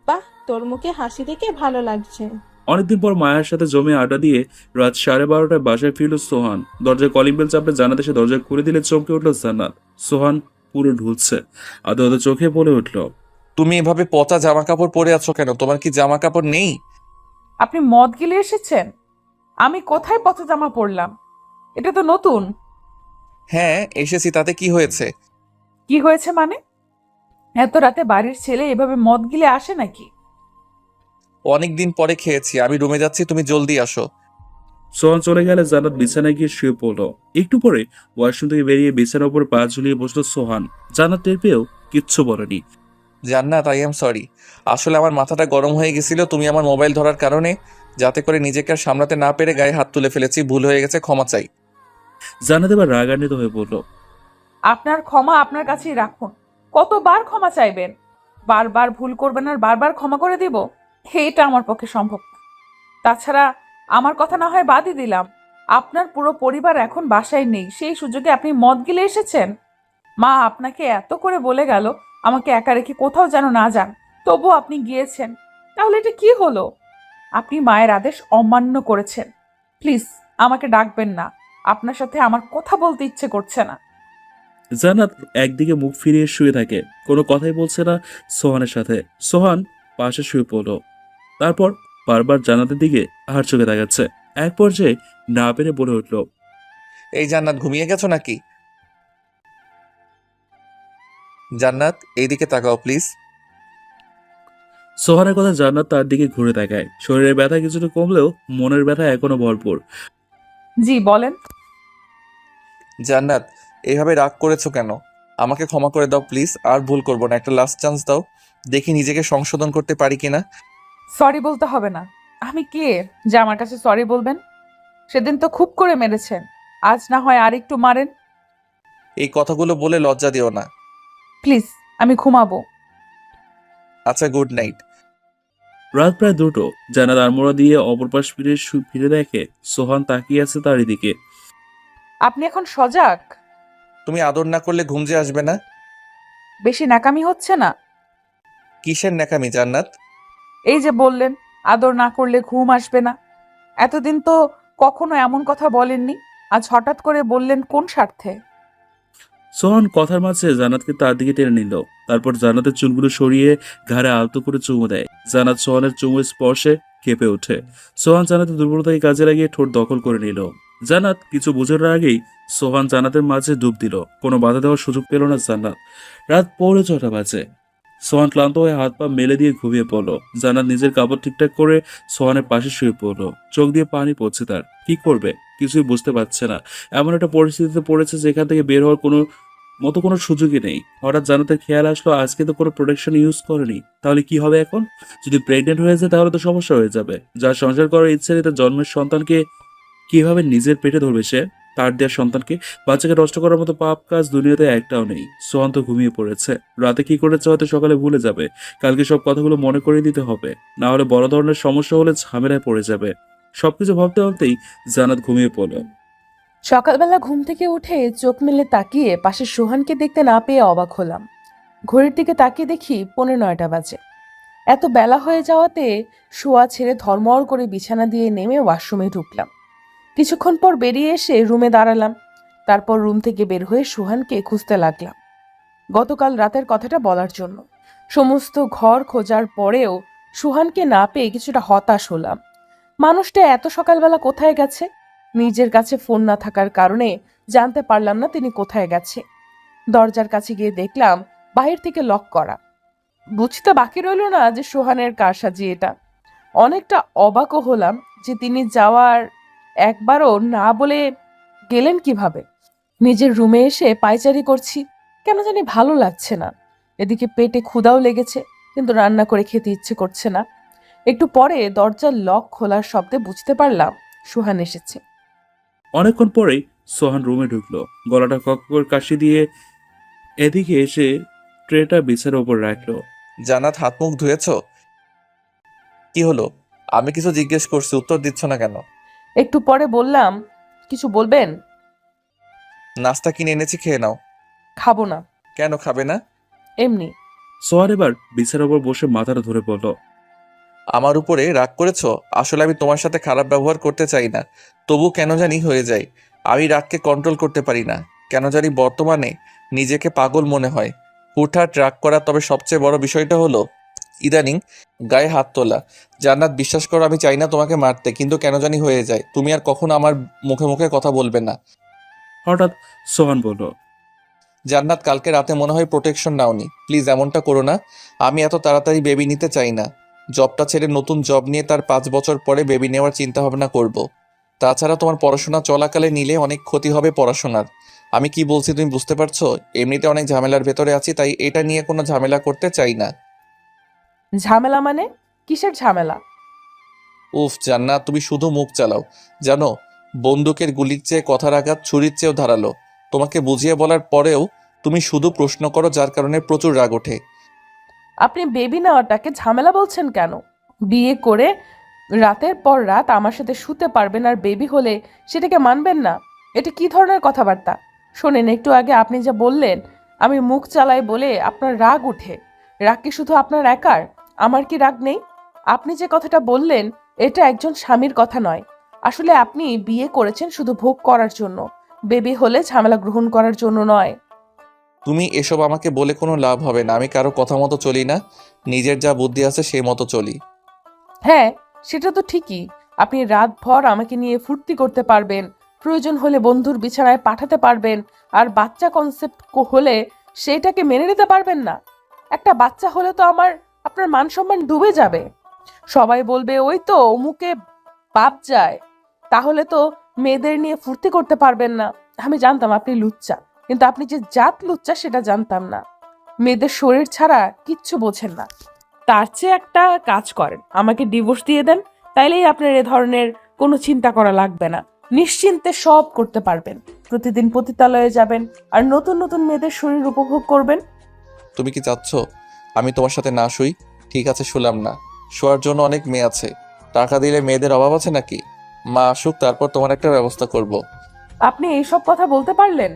বাহ, তোর মুখে হাসি দেখে ভালো লাগছে। অনেকদিন পর মায়ের সাথে জমে আড্ডা দিয়ে রাত 12:30টায় বাসায় ফিরল সোহান। দরজায় কলিং বেল চাপলে জান্নাত এসে দরজা খুলে দিলে চমকে উঠল জান্নাত। সোহান পুরো ঢুলছে। আদো আদো চোখে বলে উঠল, তুমি এভাবে পচা জামা কাপড় পরে আছো কেন? তোমার কি জামা কাপড় নেই? আপনি মদ গিলে এসেছেন? আমি কোথায় পচা জামা পরলাম? এটা তো নতুন। হ্যাঁ এসেছি, তাতে কি হয়েছে? কি হয়েছে মানে? এত রাতে বাড়ির ছেলে এভাবে মদ গিলে আসে নাকি? অনেকদিন পরে খেয়েছি, আমি রুমে যাচ্ছি, তুমি জলদি আসো। সোহান চলে গেলে জান্নাত বিছানায় গিয়ে শুয়ে পড়ল। একটু পরে ওয়াশরুম থেকে বেরিয়ে বিছানার উপর পা ঝুলিয়ে বসলো সোহান। জান্নাত টের পেয়েও কিচ্ছু বলেনি। জান্নাত, আই এম সরি। আসলে আমার মাথাটা গরম হয়ে গেছিল তুমি আমার মোবাইল ধরার কারণে, যাতে করে নিজেকে আর সামলাতে না পেরে গায়ে হাত তুলে ফেলেছি। ভুল হয়ে গেছে, ক্ষমা চাই। জান্নাত এবার রাগান্বিত হয়ে বলল, আপনার ক্ষমা আপনার কাছেই রাখুন। কতবার ক্ষমা চাইবেন? বারবার ভুল করবেন আর বারবার ক্ষমা করে দিব? এটা আমার পক্ষে সম্ভব না। তাছাড়া আমার কথা না হয় বাদই দিলাম, আপনার পুরো পরিবার এখন বাসায় নেই, সেই সুযোগে আপনি মদ গিলে এসেছেন। মা আপনাকে এত করে বলে গেল আমাকে একা রেখে কোথাও যেন না যান, তবুও আপনি গিয়েছেন। তাহলে এটা কি হলো? আপনি মায়ের আদেশ অমান্য করেছেন। প্লিজ আমাকে ডাকবেন না, আপনার সাথে আমার কথা বলতে ইচ্ছে করছে না। জান্নাত একদিকে মুখ ফিরিয়ে শুয়ে থাকে, কোনো কথাই বলছে না সোহানের সাথে। সোহান পাশে শুয়ে পড়ল, তারপর বারবার জান্নাতের দিকে আর চোখে তাকাচ্ছে। এক পর্যায়ে না পেরে বলে উঠল, এই জান্নাত ঘুমিয়ে গেছো নাকি? জান্নাত এইদিকে তাকাও প্লিজ। সোহানের কথা জান্নাত তার দিকে ঘুরে তাকায়। শরীরের ব্যথা কিছুটা কমলেও মনের ব্যথা এখনো ভরপুর। জি বলেন। জান্নাত এইভাবে রাগ করেছো কেন? আমাকে ক্ষমা করে দাও প্লিজ, আর ভুল করবো না। একটা লাস্ট চান্স দাও, দেখি নিজেকে সংশোধন করতে পারি কিনা। সরি বলতে হবে না। আমি কে যে আমার কাছে সরি বলবেন? সেদিন তো খুব করে মেরেছেন, আজ না হয় আর একটু মারেন। এই কথাগুলো বলে লজ্জা দিও না। প্লিজ, আমি ঘুমাবো। আচ্ছা, গুড নাইট। রাত প্রায় 2টো। জানালার আড়মোড়া দিয়ে অপর পাশ ফিরে দেখে সোহান তাকিয়ে আছে তারই দিকে। আপনি এখন সজাগ? তুমি আদর না করলে ঘুম যে আসবে না? বেশি ন্যাকামি হচ্ছে না? কিসের ন্যাকামি জান্নাত? এই যে বললেন আদর না করলে ঘুম আসবে না, এতদিন তো কখনো এমন কথা বলেননি, আজ হঠাৎ করে বললেন কোন স্বার্থে? সোহান কথার মাঝে জান্নাতকে তার দিকে টেনে নিল, তারপর জান্নাতের চুলগুলো সরিয়ে ঘাড়ে আলতো করে চুমু দেয়। জান্নাত সোহানের চুমু স্পর্শে কেঁপে ওঠে। সোহান জান্নাতের দুর্বলতাকে কাজে লাগিয়ে ঠোঁট দখল করে নিল। জান্নাত কিছু বোঝার আগেই সোহান জান্নাতের মাঝে ডুব দিল। কোনো বাধা দেওয়ার সুযোগ পেল না জান্নাত। রাত 6:45 বাজে। সোহান ক্লান্ত হয়ে হাত পা মেলে দিয়ে ঘুমিয়ে পড়ল। জান্নাত নিজের কাপড় ঠিকঠাক করে সোহানের পাশে শুয়ে পড়ল। চোখ দিয়ে পানি পড়ছে তার। কি করবে কিছুই বুঝতে পারছে না। এমন একটা পরিস্থিতিতে পড়েছে যেখান থেকে বের হওয়ার কোনো সুযোগই নেই। হঠাৎ জান্নাতের খেয়াল আসলো আজকে তো কোনো প্রোটেকশন ইউজ করেনি, তাহলে কি হবে এখন? যদি প্রেগনেন্ট হয়ে যায় তাহলে তো সমস্যা হয়ে যাবে। যার সংসার করার ইচ্ছে নেই তার জন্মের সন্তানকে কিভাবে নিজের পেটে ধরবে সে? তার দেওয়ার সন্তানকে, বাচ্চাকে নষ্ট করার মতো পাপ কাজ দুনিয়াতে একটাও নেই। সোহান তো ঘুমিয়ে পড়েছে। রাতে কি করেছে হয়তো সকালে ভুলে যাবে। কালকে সব কথাগুলো মনে করে দিতে হবে, না হলে বড় ধরনের সমস্যা হলে ঝামেলায় পড়ে যাবে। সবকিছু ভাবতে ভাবতেই জান্নাত ঘুমিয়ে পড়ল। সকালবেলা ঘুম থেকে উঠে চোখ মেলে তাকিয়ে পাশে সোহানকে দেখতে না পেয়ে অবাক হলাম। ঘড়ির দিকে তাকিয়ে দেখি 9:15 বাজে। এত বেলা হয়ে যাওয়াতে শোয়া ছেড়ে ধর্মর করে বিছানা দিয়ে নেমে ওয়াশরুমে ঢুকলাম। কিছুক্ষণ পর বেরিয়ে এসে রুমে দাঁড়ালাম। তারপর রুম থেকে বের হয়ে সোহানকে খুঁজতে লাগলাম গতকাল রাতের কথাটা বলার জন্য। সমস্ত ঘর খোঁজার পরেও সোহানকে না পেয়ে কিছুটা হতাশ হলাম। মানুষটা এত সকালবেলা কোথায় গেছে? নিজের কাছে ফোন না থাকার কারণে জানতে পারলাম না তিনি কোথায় গেছে। দরজার কাছে গিয়ে দেখলাম বাহির থেকে লক করা। বুঝতে বাকি রইল না যে সোহানের কারসাজি এটা। অনেকটা অবাকও হলাম যে তিনি যাওয়ার একবারও না বলে গেলেন কিভাবে। নিজের রুমে এসে পায়চারি করছি, কেন জানি ভালো লাগছে না। এদিকে পেটে ক্ষুধাও লেগেছে, কিন্তু রান্না করে খেতে ইচ্ছে করছে না। একটু পরে দরজার লক খোলার শব্দে বুঝতে পারলাম সোহান এসেছে। অনেকক্ষণ পরেই সোহান রুমে ঢুকলো, গলাটা কক করে কাশি দিয়ে এদিকে এসে ট্রেটা বিছানার ওপর রাখলো। জান্নাত হাত মুখ ধুয়েছো? কি হলো? আমি কিছু জিজ্ঞেস করছি, উত্তর দিচ্ছ না কেন? একটু পরে বললাম, কিছু বলবেন? নাস্তা কিনে এনেছি, খেয়ে নাও। খাবো না। কেন খাবে না? এমনি। সোহান এবার বিছানার ওপর বসে মাথাটা ধরে পড়ল। আমার উপরে রাগ করেছো? আসলে আমি তোমার সাথে খারাপ ব্যবহার করতে চাই না, তবু কেন জানি হয়ে যায়। আমি রাগকে কন্ট্রোল করতে পারি না। কেন জানি বর্তমানে নিজেকে পাগল মনে হয়, হুটহাট রাগ করা। তবে সবচেয়ে বড় বিষয়টা হলো ইদানিং গায়ে হাত তোলা। জান্নাত, বিশ্বাস করো আমি চাই না তোমাকে মারতে, কিন্তু কেন জানি হয়ে যায়। তুমি আর কখনো আমার মুখে মুখে কথা বলবে না। হঠাৎ সোহান বলল, জান্নাত, কালকে রাতে মনে হয় প্রোটেকশন নাওনি। প্লিজ এমনটা করো না। আমি এত তাড়াতাড়ি বেবি নিতে চাই না। জবটা ছেড়ে নতুন জব নিয়ে তার 5 বছর পরে বেবি নেওয়ার চিন্তা ভাবনা করব। তাছাড়া তোমার পড়াশোনা চলাকালে নিলে অনেক ক্ষতি হবে পড়াশোনার। আমি কি বলছি তুমি বুঝতে পারছো? এমনিতে অনেক ঝামেলার ভেতরে আছি, তাই এটা নিয়ে কোনো ঝামেলা করতে চাই না। ঝামেলা মানে? কিসের ঝামেলা? উফ জান্নাত, তুমি শুধু মুখ চালাও। জানো, বন্দুকের গুলির চেয়ে কথার আঘাত ছুরির চেয়েও ধারালো। তোমাকে বুঝিয়ে বলার পরেও তুমি শুধু প্রশ্ন করো, যার কারণে প্রচুর রাগ ওঠে। আপনি বেবি নেওয়াটাকে ঝামেলা বলছেন কেন? বিয়ে করে রাতের পর রাত আমার সাথে শুতে পারবেন আর বেবি হলে সেটাকে মানবেন না? এটা কি ধরনের কথাবার্তা? শোনেন, একটু আগে আপনি যা বললেন আমি মুখ চালাই বলে আপনার রাগ উঠে। রাগ কি শুধু আপনার একার? আমার কি রাগ নেই? আপনি যে কথাটা বললেন এটা একজন স্বামীর কথা নয়। আসলে আপনি বিয়ে করেছেন শুধু ভোগ করার জন্য, বেবি হলে ঝামেলা গ্রহণ করার জন্য নয়। তুমি এসব আমাকে বলে কোনো লাভ হবে না। আমি কারো কথা মতো চলি না, নিজের যা বুদ্ধি আছে সেই মতো চলি। হ্যাঁ, সেটা তো ঠিকই। আপনি রাতভর আমাকে নিয়ে ফুর্তি করতে পারবেন, প্রয়োজন হলে বন্ধুর বিছানায় পাঠাতে পারবেন, আর বাচ্চা কনসেপ্ট হলে সেটাকে মেনে নিতে পারবেন না। একটা বাচ্চা হলে তো আপনার মান সম্মান ডুবে যাবে। সবাই বলবে ওই তো অমুকে বাপ যায়। তাহলে তো মেয়েদের নিয়ে ফুর্তি করতে পারবেন না। আমি জানতাম আপনি লুচ্চা, কিন্তু আপনি যে জাত লুচ্চা সেটা জানতাম না। মেয়েদের শরীর ছাড়া কিচ্ছু বোঝেন না। তার চেয়ে একটা কাজ করেন, আমাকে ডিভোর্স দিয়ে দেন, তাইলেই আপনার এ ধরনের কোনো চিন্তা করা লাগবে না। নিশ্চিন্তে সব করতে পারবেন। প্রতিদিন পতিতালয়ে যাবেন আর নতুন নতুন মেয়েদের শরীর উপভোগ করবেন। তুমি কি চাচ্ছ আমি তোমার সাথে না শুই? ঠিক আছে, শুলাম না। শোয়ার জন্য অনেক মেয়ে আছে। টাকা দিলে মেয়েদের অভাব আছে নাকি? মা আসুক, তারপর তোমার একটা ব্যবস্থা করব। আপনি এইসব কথা বলতে পারলেন?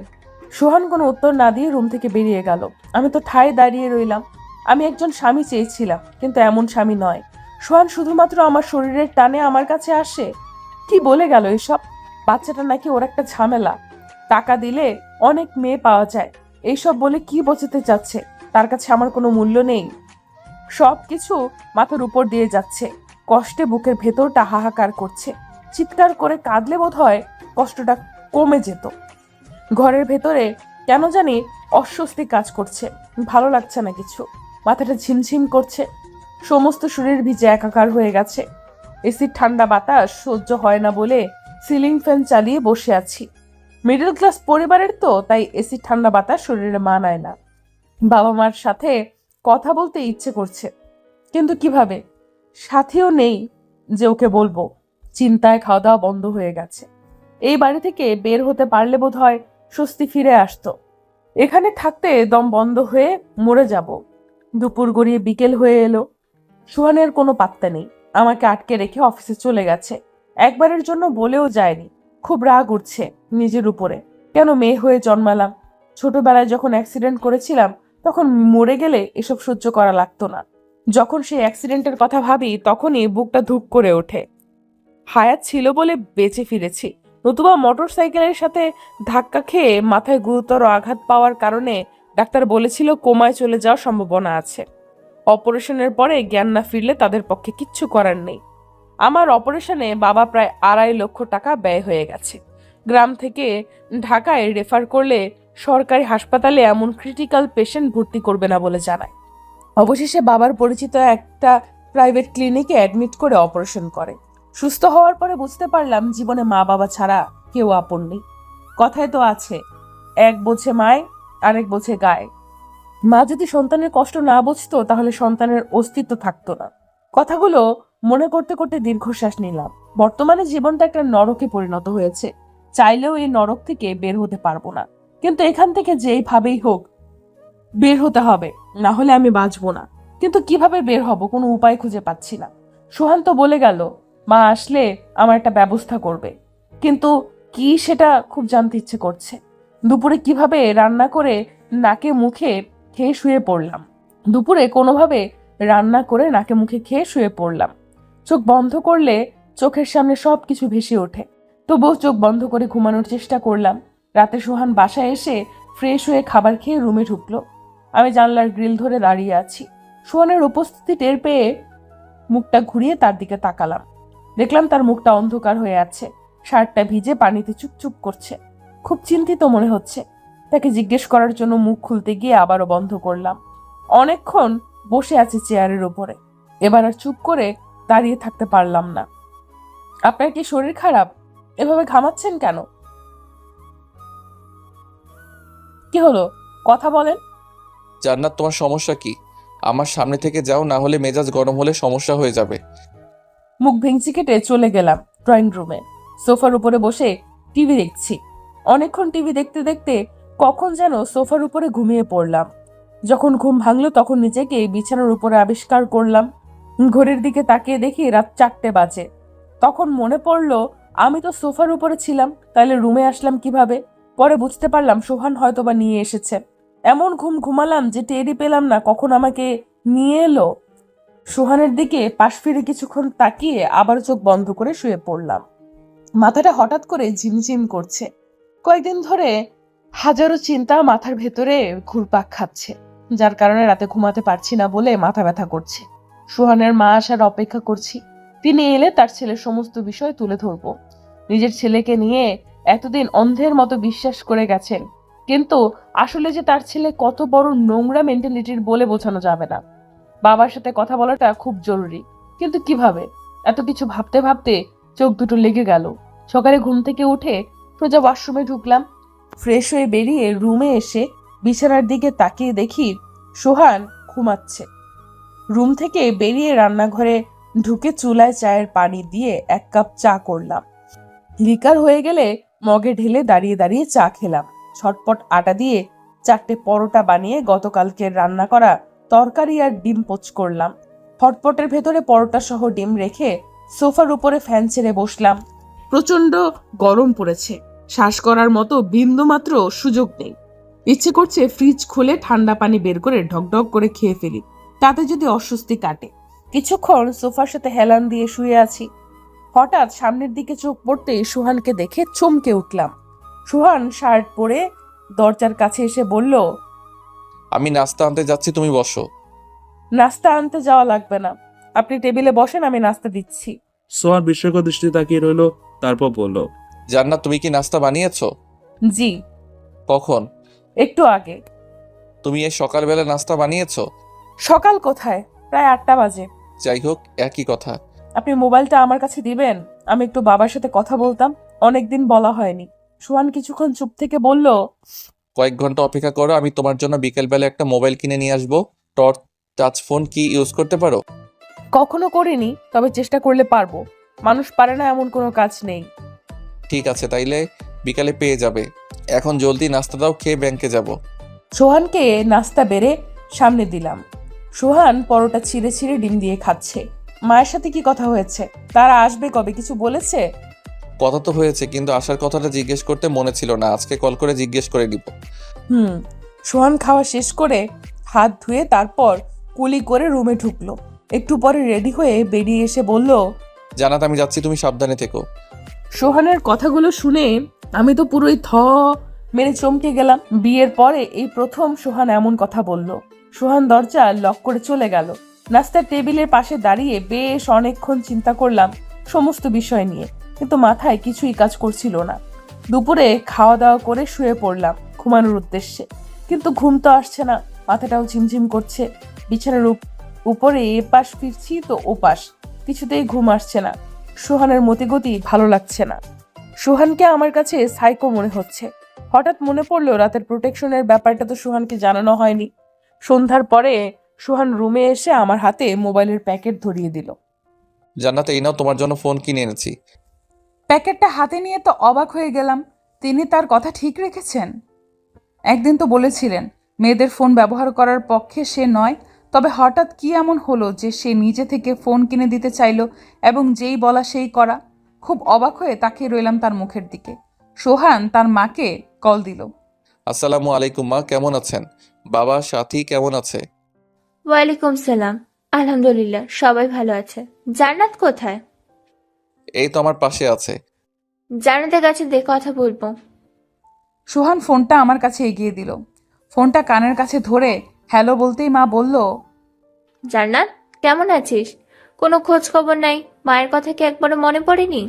সোহান কোনো উত্তর না দিয়ে রুম থেকে বেরিয়ে গেল। আমি তো ঠায় দাঁড়িয়ে রইলাম। আমি একজন স্বামী চেয়েছিলাম, কিন্তু এমন স্বামী নয়। সোহান শুধুমাত্র আমার শরীরের টানে আমার কাছে আসে। কি বলে গেল এসব? বাচ্চাটা নাকি ওর একটা ঝামেলা, টাকা দিলে অনেক মেয়ে পাওয়া যায়। এইসব বলে কি বোঝাতে চাচ্ছে? তার কাছে আমার কোনো মূল্য নেই। সব কিছু মাথার উপর দিয়ে যাচ্ছে। কষ্টে বুকের ভেতরটা হাহাকার করছে। চিৎকার করে কাঁদলে বোধ হয় কষ্টটা কমে যেত। ঘরের ভেতরে কেন জানি অস্বস্তি কাজ করছে। ভালো লাগছে না কিছু। মাথাটা ঝিমঝিম করছে। সমস্ত শরীর ভিজে একাকার হয়ে গেছে। এসির ঠান্ডা বাতাস সহ্য হয় না বলে সিলিং ফ্যান চালিয়ে বসে আছি। মিডল ক্লাস পরিবারের তো, তাই এসির ঠান্ডা বাতাস শরীরে মানায় না। বাবা মার সাথে কথা বলতে ইচ্ছে করছে, কিন্তু কিভাবে? সাথীও নেই যে ওকে বলবো। চিন্তায় খাওয়া দাওয়া বন্ধ হয়ে গেছে। এই বাড়ি থেকে বের হতে পারলে বোধ হয় স্বস্তি ফিরে আসতো। এখানে থাকতে দম বন্ধ হয়ে মরে যাব। দুপুর গড়িয়ে বিকেল হয়ে এলো। সোহানের কোনো পাত্তা নেই। আমাকে আটকে রেখে অফিসে চলে গেছে। একবারের জন্য বলেও যায়নি। খুব রাগ উঠছে নিজের উপরে। কেন মেয়ে হয়ে জন্মালাম? ছোটবেলায় যখন অ্যাক্সিডেন্ট করেছিলাম তখন মরে গেলে এসব সহ্য করা লাগতো না। যখন সেই অ্যাক্সিডেন্টের কথা ভাবি তখনই বুকটা ধুক করে ওঠে। হায়াত ছিল বলে বেঁচে ফিরেছি, নতুবা মোটর সাইকেলের সাথে ধাক্কা খেয়ে মাথায় গুরুতর আঘাত পাওয়ার কারণে ডাক্তার বলেছিল কোমায় চলে যাওয়ার সম্ভাবনা আছে। অপারেশনের পরে জ্ঞান না ফিরলে তাদের পক্ষে কিচ্ছু করার নেই। আমার অপারেশনে বাবা প্রায় 2.5 লক্ষ টাকা ব্যয় হয়ে গেছে। গ্রাম থেকে ঢাকায় রেফার করলে সরকারি হাসপাতালে এমন ক্রিটিক্যাল পেশেন্ট ভর্তি করবে না বলে জানায়। অবশেষে বাবার পরিচিত একটা প্রাইভেট ক্লিনিকে অ্যাডমিট করে অপারেশন করে। সুস্থ হওয়ার পরে বুঝতে পারলাম জীবনে মা বাবা ছাড়া কেউ আপন নেই। কথায় তো আছে, এক বোঝে মায়, আরেক বোঝে গায়ে। মা যদি সন্তানের কষ্ট না বুঝতো তাহলে সন্তানের অস্তিত্ব থাকতো না। কথাগুলো মনে করতে করতে দীর্ঘশ্বাস নিলাম। বর্তমানে জীবনটা একটা নরকে পরিণত হয়েছে। চাইলেও এই নরক থেকে বের হতে পারবো না, কিন্তু এখান থেকে যেইভাবেই হোক বের হতে হবে, না হলে আমি বাঁচবো না। কিন্তু কিভাবে বের হব কোনো উপায় খুঁজে পাচ্ছি না। সোহান তো বলে গেল মা আসলে আমার একটা ব্যবস্থা করবে, কিন্তু কি সেটা খুব জানতে ইচ্ছে করছে। দুপুরে কিভাবে রান্না করে নাকে মুখে খেয়ে শুয়ে পড়লাম। দুপুরে কোনোভাবে রান্না করে নাকে মুখে খেয়ে শুয়ে পড়লাম। চোখ বন্ধ করলে চোখের সামনে সবকিছু ভেসে ওঠে। তবুও চোখ বন্ধ করে ঘুমানোর চেষ্টা করলাম। রাতে সোহান বাসায় এসে ফ্রেশ হয়ে খাবার খেয়ে রুমে ঢুকলো। আমি জানলার গ্রিল ধরে দাঁড়িয়ে আছি। সোহানের উপস্থিতি টের পেয়ে মুখটা ঘুরিয়ে তার দিকে তাকালাম। দেখলাম তার মুখটা অন্ধকার হয়ে আছে। শার্টটা ভিজে পানিতে চুপচুপ করছে। খুব চিন্তিত মনে হচ্ছে। তাকে জিজ্ঞেস করার জন্য মুখ খুলতে গিয়ে আবারও বন্ধ করলাম। অনেকক্ষণ বসে আছি চেয়ারের উপরে। এবার আর চুপ করে দাঁড়িয়ে থাকতে পারলাম না। আপনার কি শরীর খারাপ? এভাবে ঘামাচ্ছেন কেন? কি হলো? কথা বলেন। জান্নাত, তোমার সমস্যা কি? আমার সামনে থেকে যাও, না হলে মেজাজ গরম হলে সমস্যা হয়ে যাবে। মুখ ভেঙচি কেটে চলে গেলাম ড্রয়িং রুমে। সোফার উপরে বসে টিভি দেখছি। অনেকক্ষণ টিভি দেখতে দেখতে কখন যেন সোফার উপরে ঘুমিয়ে পড়লাম। যখন ঘুম ভাঙলো তখন নিজেকে বিছানার উপরে আবিষ্কার করলাম। ঘড়ির দিকে তাকিয়ে দেখি রাত 4টে বাজে। তখন মনে পড়লো আমি তো সোফার উপরে ছিলাম, তাহলে রুমে আসলাম কিভাবে? পরে বুঝতে পারলাম সোহান হয়তোবা নিয়ে এসেছে। এমন ঘুম ঘুমালাম যে টেরই পেলাম না কখন আমাকে নিয়ে এলো। সোহানের দিকে পাশ ফিরে কিছুক্ষণ তাকিয়ে আবার চোখ বন্ধ করে শুয়ে পড়লাম। মাথাটা হঠাৎ করে ঝিমঝিম করছে। কয়েকদিন ধরে হাজারো চিন্তা মাথার ভেতরে ঘুরপাক খাচ্ছে, যার কারণে রাতে ঘুমাতে পারছি না বলে মাথা ব্যথা করছে। সোহানের মা আসার অপেক্ষা করছি। তিনি এলে তার ছেলের সমস্ত বিষয় তুলে ধরবো। নিজের ছেলেকে নিয়ে এতদিন অন্ধের মতো বিশ্বাস করে গেছেন, কিন্তু আসলে যে তার ছেলে কত বড় নোংরা মেন্টালিটির বলে বোঝানো যাবে না। বাবার সাথে কথা বলাটা খুব জরুরি, কিন্তু কিভাবে? এত কিছু ভাবতে ভাবতে চোখ দুটো লেগে গেল। সকালে ঘুম থেকে উঠে সোজা ওয়াশরুমে ঢুকলাম। ফ্রেশ হয়ে বেরিয়ে রুমে এসে বিছানার দিকে তাকিয়ে দেখি সোহান ঘুমাচ্ছে। রুম থেকে বেরিয়ে রান্নাঘরে ঢুকে চুলায় চায়ের পানি দিয়ে 1 কাপ চা করলাম। লিকার হয়ে গেলে মগে ঢেলে দাঁড়িয়ে দাঁড়িয়ে চা খেলাম। ছটপট আটা দিয়ে 4টে পরোটা বানিয়ে গতকালকের রান্না করা তরকারি আর ডিম পোচ করলাম। হটপটের ভেতরে পরোটা সহ ডিম রেখে সোফার উপরে ফ্যান ছেড়ে বসলাম। প্রচন্ড গরম পড়েছে, শ্বাস করার মতো বিন্দুমাত্র সুযোগ নেই। ইচ্ছে করছে ফ্রিজ খুলে ঠান্ডা পানি বের করে ঢকঢক করে খেয়ে ফেলি, তাতে যদি অস্বস্তি কাটে। কিছুক্ষণ সোফার সাথে হেলান দিয়ে শুয়ে আছি। হঠাৎ সামনের দিকে চোখ পড়তেই সোহানকে দেখে চমকে উঠলাম। সোহান শার্ট পরে দরজার কাছে এসে বলল, আমি নাস্তা আনতে যাচ্ছি, তুমি বসো। নাস্তা আনতে যাওয়া লাগবে না, আপনি টেবিলে বসেন, আমি নাস্তা দিচ্ছি। সোহান বিস্ময়কর দৃষ্টিতে তাকিয়ে রইল, তারপর বলল, জান্নাত, তুমি কি নাস্তা বানিয়েছো? জি, কখন? একটু আগে। তুমি এই সকালবেলা নাস্তা বানিয়েছো? সকাল কোথায়, প্রায় 8টা বাজে। যাই হোক, একই কথা। আপনি মোবাইলটা আমার কাছে দিবেন, আমি একটু বাবার সাথে কথা বলতাম, অনেকদিন বলা হয়নি। সোহান কিছুক্ষণ চুপ থেকে বলল, কয়েক ঘন্টা অপেক্ষা করো, আমি তোমার জন্য বিকেলবেলা একটা মোবাইল কিনে নিয়ে আসবো। টাচ ফোন কি ইউজ করতে পারো? কখনো করিনি, তবে চেষ্টা করলে পারবো। মানুষ পারে না এমন কোনো কাজ নেই। ঠিক আছে, তাইলে বিকালে পেয়ে যাবে। এখন জলদি নাস্তা দাও, খেয়ে ব্যাংকে যাব। সোহানকে নাস্তা বেড়ে সামনে দিলাম। সোহান পরোটা ছিঁড়ে ছিঁড়ে ডিম দিয়ে খাচ্ছে। মায়ের সাথে কি কথা হয়েছে? তারা আসবে কবে, কিছু বলেছে? কথা তো হয়েছে, কিন্তু আসার কথাটা জিজ্ঞেস করতে মনে ছিল না, আজকে কল করে জিজ্ঞেস করে দিব। সোহান খাওয়া শেষ করে হাত ধুয়ে তারপর কুলি করে রুমে ঢুকলো। একটু পরে রেডি হয়ে বেরিয়ে এসে বলল, জানাত, আমি যাচ্ছি, তুমি সাবধানে থেকো। সোহানের কথাগুলো শুনে আমি তো পুরোই মেরে চমকে গেলাম। বিয়ের পরে এই প্রথম সোহান এমন কথা বলল। সোহান দরজা লক করে চলে গেল। নাস্তার টেবিলের পাশে দাঁড়িয়ে বেশ অনেকক্ষণ চিন্তা করলাম সমস্ত বিষয় নিয়ে, কিন্তু মাথায় কিছুই কাজ করছিল না। দুপুরে খাওয়া দাওয়া করে শুয়ে পড়লাম ঘুমানোর উদ্দেশ্যে, কিন্তু ঘুম তো আসছে না, মাথাটাও ঝিমঝিম করছে। বিছানার উপরে এপাশ ফিরছি তো ওপাশ, কিছুতেই ঘুম আসছে না। সোহানের মতিগতি ভালো লাগছে না। সোহানকে আমার কাছে সাইকো মনে হচ্ছে। হঠাৎ মনে পড়লো রাতের প্রোটেকশনের ব্যাপারটা তো সোহানকে জানানো হয়নি। সন্ধ্যার পরে সোহান রুমে এসে আমার হাতে মোবাইলের প্যাকেট ধরিয়ে দিল। জান্নাত, এই নাও, তোমার জন্য ফোন কিনে এনেছি। প্যাকেটটা হাতে নিয়ে তো অবাক হয়ে গেলাম। তিনি তার কথা ঠিক রেখেছেন। একদিন তো বলেছিলেন মেয়েদের ফোন ব্যবহার করার পক্ষে সে নয়, তবে হঠাৎ কি এমন হলো যে সে নিজে থেকে ফোন কিনে দিতে চাইলো এবং যেই বলা সেই করা। খুব অবাক হয়ে তাকিয়ে রইলাম তার মুখের দিকে। সোহান তার মাকে কল দিল। আসসালামু আলাইকুম মা, কেমন আছেন? বাবা, সাথী কেমন আছে? ওয়ালাইকুম সালাম। আলহামদুলিল্লাহ, সবাই ভালো আছে। জান্নাত কোথায়? এই তো আমার পাশে আছে। জান্নাতের কাছে দিয়ে কথা বলবো। সোহান ফোনটা আমার কাছে এগিয়ে দিল। ফোনটা কানের কাছে ধরে হ্যালো বলতেই মা বলল, জান্নাত, কেমন আছিস? কোনো খোঁজ খবর নাই, মায়ের কথা কি একবারও মনে পড়েনি?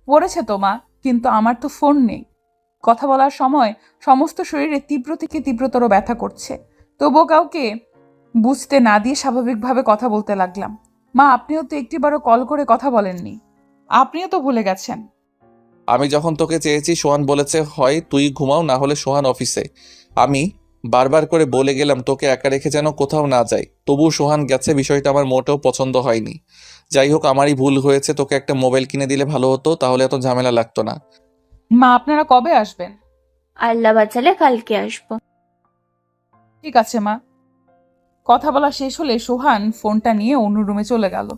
পড়েছে তো মা, কিন্তু আমার তো ফোন নেই। কথা বলার সময় সমস্ত শরীরে তীব্র থেকে তীব্রতর ব্যথা করছে, তবুও কাউকে বুঝতে না দিয়ে স্বাভাবিকভাবে কথা বলতে লাগলাম। মা, আপনিও তো একটিবারও কল করে কথা বলেননি, আপনিও তো ভুলে গেছেন। আমি যখন তোকে চেয়েছি সোহান বলেছে হয় তুই ঘুমাও, না হলে সোহান অফিসে। আমি বারবার করে বলে গেলাম তোকে একা রেখে যেন কোথাও না যায়, তবুও সোহান গেছে। বিষয়টা আমার মোটেও পছন্দ হয়নি। যাই হোক, আমারই ভুল হয়েছে, তোকে একটা মোবাইল কিনে দিলে ভালো হতো, তাহলে এত ঝামেলা লাগতো না। মা, আপনারা কবে আসবেন? আল্লাহ বাঁচালে কালকে আসবো। ঠিক আছে মা। কথা বলা শেষ হলে সোহান ফোনটা নিয়ে অন্য রুমে চলে গেল।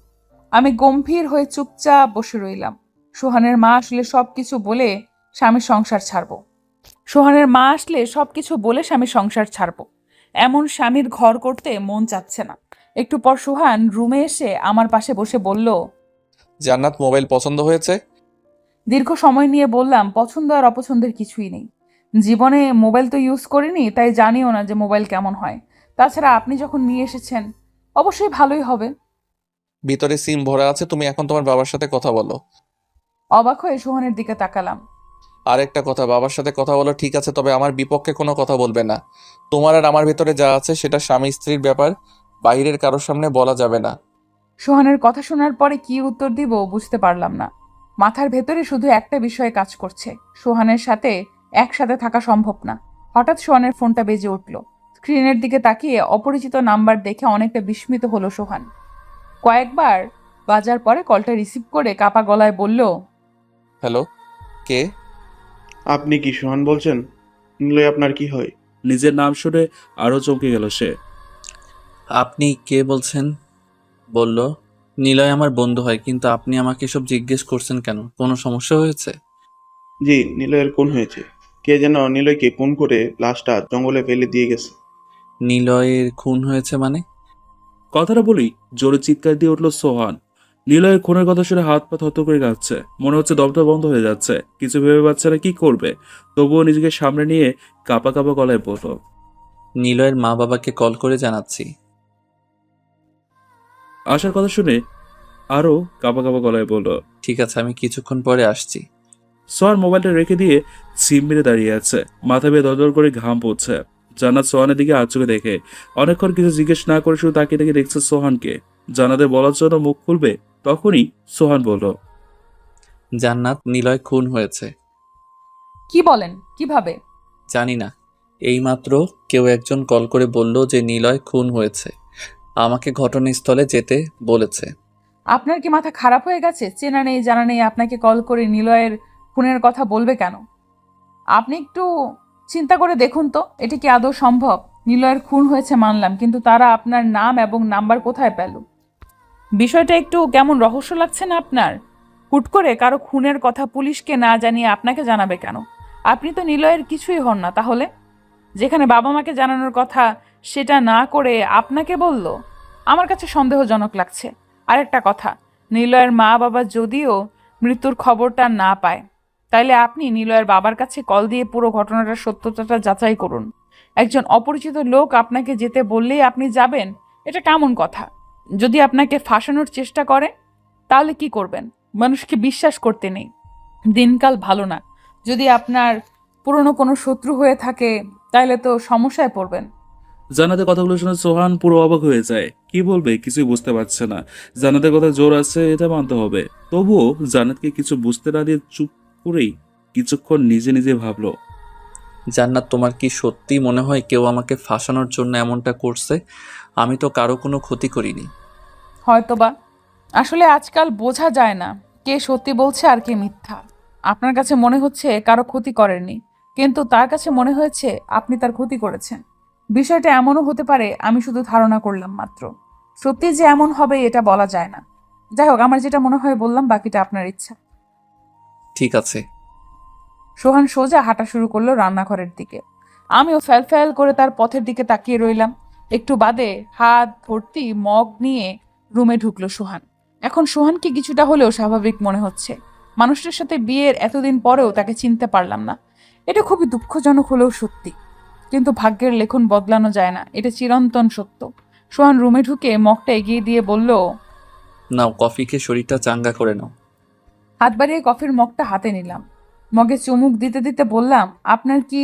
আমি গম্ভীর হয়ে চুপচাপ বসে রইলাম। সোহানের মা আসলে সবকিছু বলে স্বামীর সংসার ছাড়বো। এমন স্বামীর ঘর করতে মন চাচ্ছে না। একটু পর সোহান রুমে এসে আমার পাশে বসে বলল, জান্নাত, মোবাইল পছন্দ হয়েছে? দীর্ঘ সময় নিয়ে বললাম, পছন্দ আর অপছন্দের কিছুই নেই। জীবনে মোবাইল তো ইউজ করিনি, তাই জানিও না যে মোবাইল কেমন হয়। তাছাড়া আপনি যখন নিয়ে এসেছেন অবশ্যই ভালোই হবে। ভিতরে সিম ভরা আছে, তুমি এখন তোমার বাবার সাথে কথা বলো। অবাক হয়ে সোহানের দিকে তাকালাম। আরেকটা কথা, বাবার সাথে কথা বলো ঠিক আছে, তবে আমার বিপক্ষে কোনো কথা বলবে না। তোমার আর আমার ভেতরে যা আছে সেটা স্বামী স্ত্রীর ব্যাপার, বাইরের কারোর সামনে বলা যাবে না। সোহানের কথা শোনার পরে কি উত্তর দিব বুঝতে পারলাম না। মাথার ভেতরে শুধু একটা বিষয় কাজ করছে, সোহানের সাথে একসাথে থাকা সম্ভব না। হঠাৎ সোহানের ফোনটা বেজে উঠল। স্ক্রিনের দিকে তাকিয়ে অপরিচিত নাম্বার দেখে অনেকটা বিস্মিত হলো সোহান। কয়েকবার বাজার পরে কলটা রিসিভ করে কাপা গলায় বলল, হ্যালো, কে? আপনি কি সোহান বলছেন? নিলয় আপনার কি হয়? নিজের নাম শুনে আরও চমকে গেল সে। আপনি কে বলছেন? বলল, নিলয় আমার বন্ধু হয়, কিন্তু আপনি আমাকে সব জিজ্ঞেস করছেন কেন? কোনো সমস্যা হয়েছে? জি, নিলয়ের খুন হয়েছে। কে যেন নিলয়কে খুন করে লাশটা জঙ্গলে ফেলে দিয়ে গেছে। নিলয়ের খুন হয়েছে মানে? কথাটা বলি জোরে চিৎকার দিয়ে উঠল সোহান। নিলয়ের খুনের কথা শুনে হাত পা থরথর করে কাঁপছে, মনে হচ্ছে দমটা বন্ধ হয়ে যাচ্ছে। কিছু ভেবে পাচ্ছে না কি করবে, তবুও নিজেকে সামনে নিয়ে কাঁপা কাঁপা গলায় বলল, নিলয়ের মা বাবাকে কল করে জানাচ্ছি। আসার কথা শুনে আরও কাঁপা কাঁপা গলায় বলল, ঠিক আছে, আমি কিছুক্ষণ পরে আসছি। সোহান মোবাইলটা রেখে দিয়ে সিম মেরে দাঁড়িয়ে আছে, মাথা বেয়ে দরদর করে ঘাম পড়ছে। জান্নাত সোহানের দিকে আর চোখে দেখে অনেকক্ষণ কিছু জিজ্ঞেস না করে শুধু তাকিয়ে তাকিয়ে দেখছে সোহানকে। জান্নাতের বলার জন্য মুখ খুলবে তখনই সোহান বলল, জান্নাত, নিলয় খুন হয়েছে। কি বলেন, কিভাবে? জানি না, এইমাত্র কেউ একজন কল করে বলল যে নিলয় খুন হয়েছে। আমাকে ঘটনাস্থলে যেতে বলেছে। আপনার কি মাথা খারাপ হয়ে গেছে? চেনা নেই জানা নেই আপনাকে কল করে নিলয়ের খুনের কথা বলবে কেন? আপনি একটু চিন্তা করে দেখুন তো, এটা কি আদৌ সম্ভব? নিলয়ের খুন হয়েছে মানলাম, কিন্তু তারা আপনার নাম এবং নাম্বার কোথায় পেল? বিষয়টা একটু কেমন রহস্য লাগছে না আপনার? হুট করে কারো খুনের কথা পুলিশকে না জানিয়ে আপনাকে জানাবে কেন? আপনি তো নিলয়ের কিছুই হন না তাহলে। যেখানে বাবা মাকে জানানোর কথা সেটা না করে আপনাকে বলল, আমার কাছে সন্দেহজনক লাগছে। আরেকটা কথা, নিলয়ের মা বাবা যদিও মৃত্যুর খবরটা না পায়, তাইলে আপনি নিলয়ের বাবার কাছে কল দিয়ে পুরো ঘটনাটার সত্যতাটা যাচাই করুন। একজন অপরিচিত লোক আপনাকে যেতে বললেই আপনি যাবেন, এটা কেমন কথা? যদি আপনাকে ফাঁসানোর চেষ্টা করে তাহলে কি করবেন? মানুষকে বিশ্বাস করতে নেই, দিনকাল ভালো না। যদি আপনার পুরনো কোনো শত্রু হয়ে থাকে তাহলে তো সমস্যায় পড়বেন। জান্নাতের কথাগুলো শুনে সোহান পুরো অবাক হয়ে যায়। কি বলবে কিছুই বুঝতে পারছে না। জান্নাতের কথা জোর আছে এটা মানতে হবে, তবুও জান্নাতকে কিছু বুঝতে না দিয়ে চুপ করেই কিছুক্ষণ নিজে নিজে ভাবলো, জান্নাত, তোমার কি সত্যি মনে হয় কেউ আমাকে ফাঁসানোর জন্য এমনটা করছে? আমি তো কারো কোনো ক্ষতি করিনি। হয়তোবা। আসলে আজকাল বোঝা যায় না কে সত্যি বলছে আর কে মিথ্যা। আপনার কাছে মনে হচ্ছে কারো ক্ষতি করেননি, কিন্তু তার কাছে মনে হয়েছে আপনি তার ক্ষতি করেছেন। বিষয়টা এমনও হতে পারে আমি শুধু ধারণা করলাম মাত্র। সত্যি যে এমন হবে এটা বলা যায় না। যাই হোক, আমার যেটা মনে হয় বললাম, বাকিটা আপনার ইচ্ছা। ঠিক আছে। সোহান সোজা হাঁটা শুরু করলো রান্নাঘরের দিকে। আমিও ফ্যাল ফ্যাল করে তার পথের দিকে তাকিয়ে রইলাম। একটু বাদে হাত ভর্তি মগ নিয়ে রুমে ঢুকলো সোহান। এখন সোহানকে কিছুটা হলেও স্বাভাবিক মনে হচ্ছে। মানুষটার সাথে বিয়ের এতদিন পরেও তাকে চিনতে পারলাম না, এটা খুবই দুঃখজনক হলেও সত্যি। কিন্তু ভাগ্যের লেখন বদলানো যায় না, এটা চিরন্তন সত্য। সোহান রুমে ঢুকে মগটা এগিয়ে দিয়ে বলল, নাও, কফি খেয়ে শরীরটা চাঙ্গা করে নাও। হাত বাড়িয়ে কফির মগটা হাতে নিলাম। মগে চুমুক দিতে দিতে বললাম, আপনার কি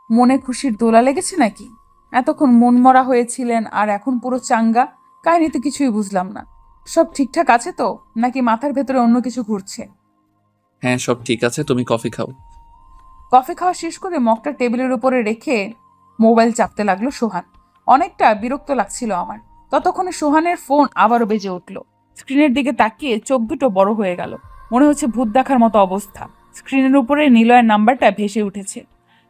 মনে খুশির দোলা লেগেছে নাকি? এতক্ষণ মনমরা হয়েছিলেন আর এখন পুরো চাঙ্গা, কাহিনী তো কিছুই বুঝলাম না। সব ঠিকঠাক আছে তো, নাকি মাথার ভেতরে অন্য কিছু ঘুরছে? হ্যাঁ, সব ঠিক আছে, তুমি কফি খাও। কফি খাওয়া শেষ করে মগটা টেবিলের উপরে রেখে মোবাইল চাপতে লাগলো সোহান। অনেকটা বিরক্ত লাগছিল আমার। ততক্ষণে সোহানের ফোন আবারও বেজে উঠল। স্ক্রিনের দিকে তাকিয়ে চোখ দুটো বড় হয়ে গেল, মনে হচ্ছে ভূত দেখার মতো অবস্থা। স্ক্রিনের উপরে নিলয়ের নাম্বারটা ভেসে উঠেছে।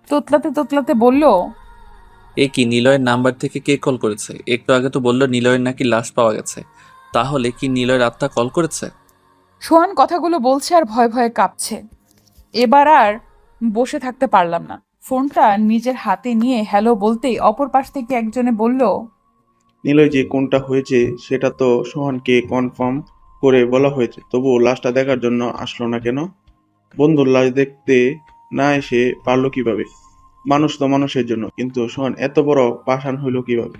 তোতলাতে তোতলাতে বলল, এ কি, নিলয়ের নাম্বার থেকে কে কল করেছে? একটু আগে তো বললো নিলয়ের নাকি লাশ পাওয়া গেছে। তাহলে কি নিলয়ের আত্মা কল করেছে? সোহান কথাগুলো বলছে আর ভয়ে ভয়ে কাঁপছে। এবার আর বসে থাকতে পারলাম না। ফোনটা নিজের হাতে নিয়ে হ্যালো বলতেই অপর পাশ থেকে একজনে বলল, নিলয় যে কোনটা হয়েছে সেটা তো সোহানকে কনফার্ম করে বলা হয়েছে, তবুও লাশটা দেখার জন্য আসলো না কেন? বন্ধুর লাশ দেখতে না এসে পারলো কিভাবে? মানুষ তো মানুষের জন্য, কিন্তু সোহান এত বড় পাষাণ হইল কিভাবে?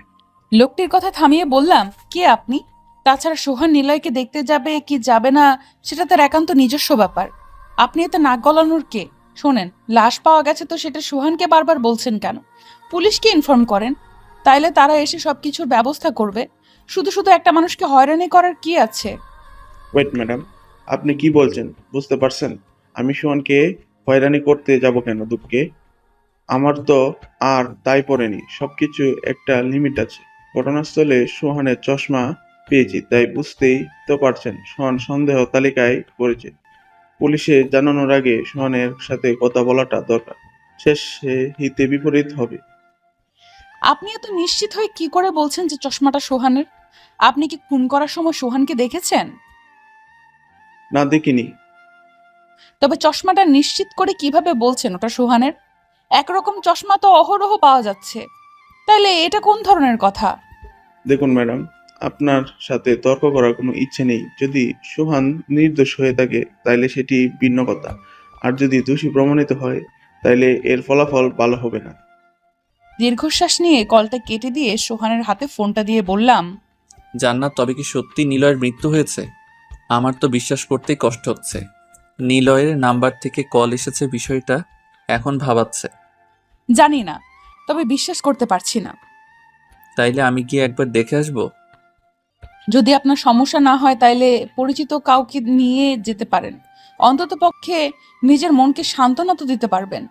লোকটির কথা থামিয়ে বললাম, কে আপনি? তাছাড়া সোহান নিলয়কে দেখতে যাবে কি যাবে না সেটা তার একান্ত নিজস্ব ব্যাপার। আপনি এতে নাক গলানোর কে? শোনেন, লাশ পাওয়া গেছে তো সেটা সোহানকে বারবার বলছেন কেন? পুলিশকে ইনফর্ম করেন, তাইলে তারা এসে সবকিছুর ব্যবস্থা করবে। শুধু শুধু একটা মানুষকে হয়রানি করার কি আছে? ওয়েট ম্যাডাম, আপনি কি বলছেন বুঝতে পারছেন? আমি সোহানকে হয়রানি করতে যাব কেন দুপকে? আমার তো আর তাই পড়েনি, সবকিছু একটা লিমিট আছে। ঘটনাস্থলে সোহানের চশমা পেয়েছি, তাই বুঝতেই তো পারছেন সোহান সন্দেহ তালিকায় পড়েছে। পুলিশে জানানোর আগে সোহানের সাথে কথা বলাটা দরকার, শেষে হিতে বিপরীত হবে। আপনি এত নিশ্চিত হয়ে কি করে বলছেন যে চশমাটা সোহানের? আপনি কি খুন করার সময় সোহানকে দেখেছেন? না, দেখিনি। তবে চশমাটা নিশ্চিত করে কিভাবে বলছেন ওটা সোহানের? একরকম চশমা তো অহরহ পাওয়া যাচ্ছে, তাইলে এটা কোন ধরনের কথা? দেখুন ম্যাডাম, আপনার সাথে তর্ক করার কোনো ইচ্ছে নেই। যদি সোহান নির্দোষ হয়ে থাকে তাইলে সেটি ভিন্ন কথা, আর যদি দোষী প্রমাণিত হয় তাইলে এর ফলাফল ভালো হবে না। দীর্ঘশ্বাস নিয়ে কলটা কেটে দিয়ে সোহানের হাতে ফোনটা দিয়ে বললাম, জান্নাত, তবে কি সত্যি নিলয়ের মৃত্যু হয়েছে? আমার তো বিশ্বাস করতেই কষ্ট হচ্ছে। নিলয়ের নাম্বার থেকে কল এসেছে, বিষয়টা এখন ভাবাচ্ছে। জানি না, তবে বিশ্বাস করতে পারছি না। তাইলে আমি গিয়ে একবার দেখে আসবো? যদি আপনার সমস্যা না হয় তাইলে পরিচিত কাউকে নিয়ে যেতে পারেন, অন্তত পক্ষে নিজের মনকে সান্ত্বনা তো দিতে পারবেন।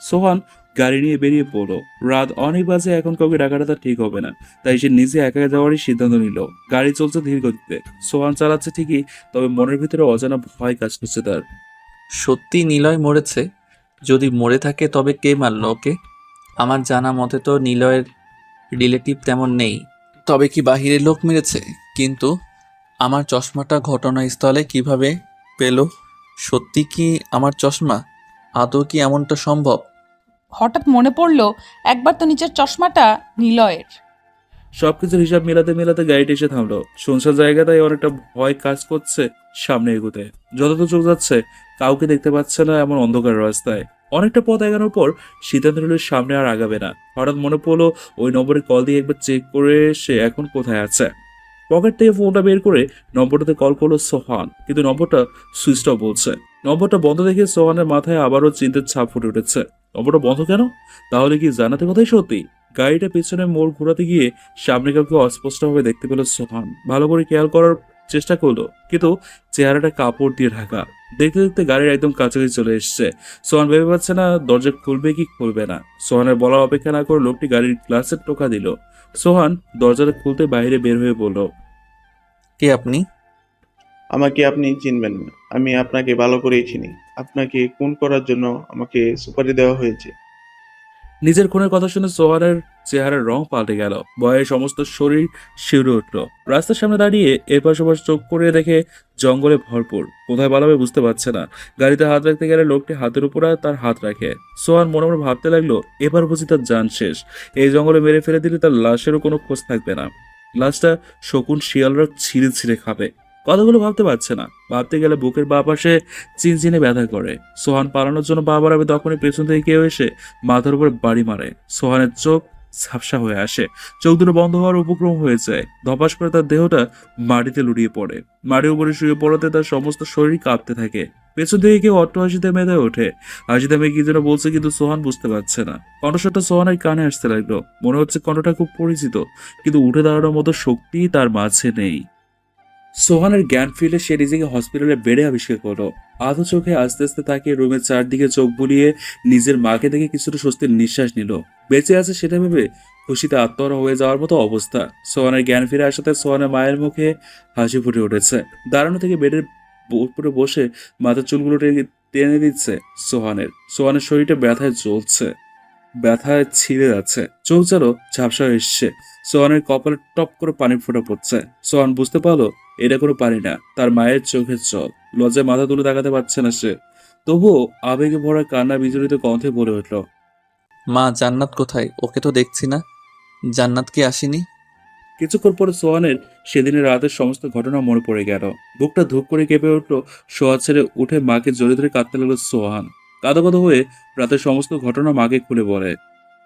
সোহান গাড়ি নিয়ে বেরিয়ে পড়লো। রাত অনেক বাজে, এখন কাউকে ডাকাটা তার ঠিক হবে না, তাই সে নিজে একা যাওয়ারই সিদ্ধান্ত নিল। গাড়ি চলছে ধীর গতিতে, সোহান চালাচ্ছে ঠিকই, তবে মনের ভিতরে অজানা ভয় কাজ করছে তার। সত্যি নিলয় মরেছে? যদি মরে থাকে তবে কে মারল ওকে? আমার জানা মতে তো নিলয়ের রিলেটিভ তেমন নেই। তবে কি বাহিরের লোক মেরেছে? কিন্তু আমার চশমাটা ঘটনাস্থলে কিভাবে পেল? সত্যি কি আমার চশমা? আদৌ কি এমনটা সম্ভব? হঠাৎ মনে পড়লো একবার তো নিচের চশমাটা নিলয়ের। সবকিছুর হিসাব মেলাতে মেলাতে গাড়িটা এসে থামলো। শুনশান জায়গা, তাই অনেকটা ভয় কাজ করছে সামনে এগোতে। যতদূর চোখ যাচ্ছে কাউকে দেখতে পাচ্ছে না এমন অন্ধকার রাস্তায়। অনেকটা পথ এগানোর পর সিদ্ধান্ত নিল সামনে আর আগাবে না। হঠাৎ মনে পড়লো ওই নম্বরে কল দিয়ে একবার চেক করে সে এখন কোথায় আছে। পকেট থেকে ফোনটা বের করে নম্বরটাতে কল করলো সোহান, কিন্তু নম্বরটা সুইচ অফ বলছে। নম্বরটা বন্ধ দেখে সোহানের মাথায় আবারও চিন্তার ছাপ ফুটে উঠেছে। নম্বরটা বন্ধ কেন? তাহলে কি জানাতে কথাই সত্যি? গাড়িটা পেছনে মোড় ঘোরাতে গিয়ে সামনে কাউকে অস্পষ্টভাবে দেখতে পেল সোহান। ভালো করে খেয়াল করার চেষ্টা করলো, কিন্তু চেহারাটা কাপড় দিয়ে ঢাকা। দেখতে দেখতে গাড়ির একদম কাছাকাছি চলে এসছে। সোহান ভেবে পাচ্ছে না দরজা খুলবে কি খুলবে না। সোহানের বলার অপেক্ষা না করে লোকটি গাড়ির গ্লাসের টোকা দিল। সোহান দরজাটা খুলতে বাইরে বের হয়ে বলল, কে আপনি? আমাকে আপনি চিনবেন না, আমি আপনাকে ভালো করেই চিনি। আপনাকে খুন করার জন্য আমাকে সুপারি দেওয়া হয়েছে। নিজের খুনের কথা শুনে সোহানের চেহারার রং পাল্টে গেল। ভয়ে সমস্ত শরীর শিউরে উঠল। রাস্তার সামনে দাঁড়িয়ে এপাশ ওপাশ চোখ করে দেখে জঙ্গলে ভরপুর, কোথায় ভালোভাবে বুঝতে পারছে না। গাড়িতে হাত রাখতে গেলে লোকটি হাতের উপর তার হাত রাখে। সোহান মনে মনে ভাবতে লাগলো, এবার বুঝি তার জান শেষ। এই জঙ্গলে মেরে ফেলে দিলে তার লাশেরও কোনো খোঁজ থাকবে না। লাশটা শকুন শিয়ালরা ছিঁড়ে ছিঁড়ে খাবে। কথাগুলো ভাবতে পারছে না। ভাবতে গেলে বুকের বাঁ পাশে চিনচিনে ব্যথা করে। সোহান পালানোর জন্য পা বাড়াবে, তখনই পেছন থেকে কেউ এসে মাথার উপর বাড়ি মারে। সোহানের চোখ ঝাপসা হয়ে আসে, চোখ দুটো বন্ধ হওয়ার উপক্রম হয়ে যায়। ধপাস করে তার দেহটা মাটিতে লুটিয়ে পড়ে। মাটির উপরে শুয়ে পড়াতে তার সমস্ত শরীর কাঁপতে থাকে। পেছন থেকে কেউ অট্ট হাসিতে মেতে ওঠে। হাসিতে মেয়ে কি যেন বলছে, কিন্তু সোহান বুঝতে পারছে না। কণ্ঠস্বরটা সোহানের কানে আসতে লাগলো। মনে হচ্ছে কণ্ঠটা খুব পরিচিত, কিন্তু উঠে দাঁড়ানোর মতো শক্তি তার মাঝে নেই। সোহানের জ্ঞান ফিরে সে নিজেকে হসপিটালে বেডে আবিষ্কার করলো। আধো চোখে আস্তে আস্তে তাকিয়ে রুমের চারদিকে চোখ বুলিয়ে নিজের মাকে দেখে কিছুটা স্বস্তির নিঃশ্বাস নিল। বেঁচে আছে সেটা ভেবে খুশিতে আত্মহারা হয়ে যাওয়ার মতো অবস্থা। সোহানের জ্ঞান ফিরে আসাতে সোহানের মায়ের মুখে হাসি ফুটে উঠেছে। দাঁড়ানো থেকে বেডের উপরে বসে মাথার চুলগুলো টেনে দিচ্ছে সোহানের শরীরটা ব্যথায় জ্বলছে, ব্যথায় ছিঁড়ে যাচ্ছে। চোখ যেন ঝাপসা এসছে। সোহানের কপালে টপ করে পানি ফোঁটা পড়ছে। সোহান বুঝতে পারলো এটা কোনো পানি না, তার মায়ের চোখের জল। লজ্জায় মাথা তুলে তাকাতে পারছে না সে। তবুও আবেগে ভরা কান্না বিজড়িত কণ্ঠে বলে উঠল, মা, জান্নাত কোথায়? ওকে তো দেখছি না। জান্নাত কি আসেনি? কিছুক্ষণ পরে সোহানের সেদিনের রাতের সমস্ত ঘটনা মনে পড়ে গেল। বুকটা ধূপ করে কেঁপে উঠলো। শোয়া ছেড়ে উঠে মাকে জড়িয়ে ধরে কাঁদতে লাগলো সোহান। কাঁদো কাঁদো হয়ে রাতের সমস্ত ঘটনা মাকে খুলে বলে।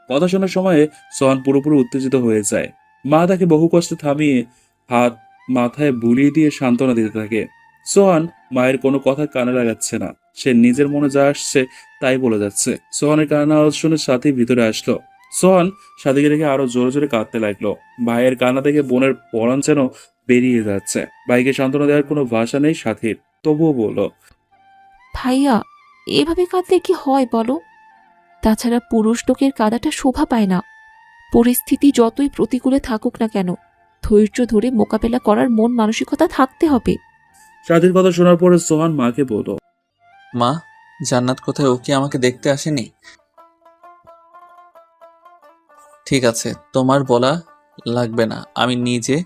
কথা শোনার সময়ে সোহান পুরোপুরি উত্তেজিত হয়ে যায়। মা তাকে বহু কষ্টে থামিয়ে হাত মাথায় বুলিয়ে দিয়ে সান্ত্বনা দিতে থাকে। সোহান মায়ের কোনো কথা কানে লাগাচ্ছে না, সে নিজের মনে যা আসছে তাই বলে যাচ্ছে। সোহানের কান্না আওয়াজ শুনে সাথী ভিতরে আসলো। সোহান সাথীকে দেখে আরো জোরে জোরে কাঁদতে লাগলো। ভাইয়ের কান্না দেখে বোনের পরাণ যেন বেরিয়ে যাচ্ছে। ভাইকে সান্ত্বনা দেওয়ার কোনো ভাষা নেই সাথীর, তবুও বলল, ভাইয়া, এভাবে কাঁদলে কি হয় বলো? তাছাড়া পুরুষ লোকের কাঁদাটা শোভা পায় না। পরিস্থিতি যতই প্রতিকূলে থাকুক না কেন, ধৈর্য ধরে মোকাবেলা করার মন মানসিকতা থাকতে হবে। সাথীর কথা শোনার পরে সোহান মাকে বলল, মা, জান্নাত কোথায়? ও কি আমাকে দেখতে আসেনি? ঠিক আছে, তোমার বলা লাগবে না। আমি নিজে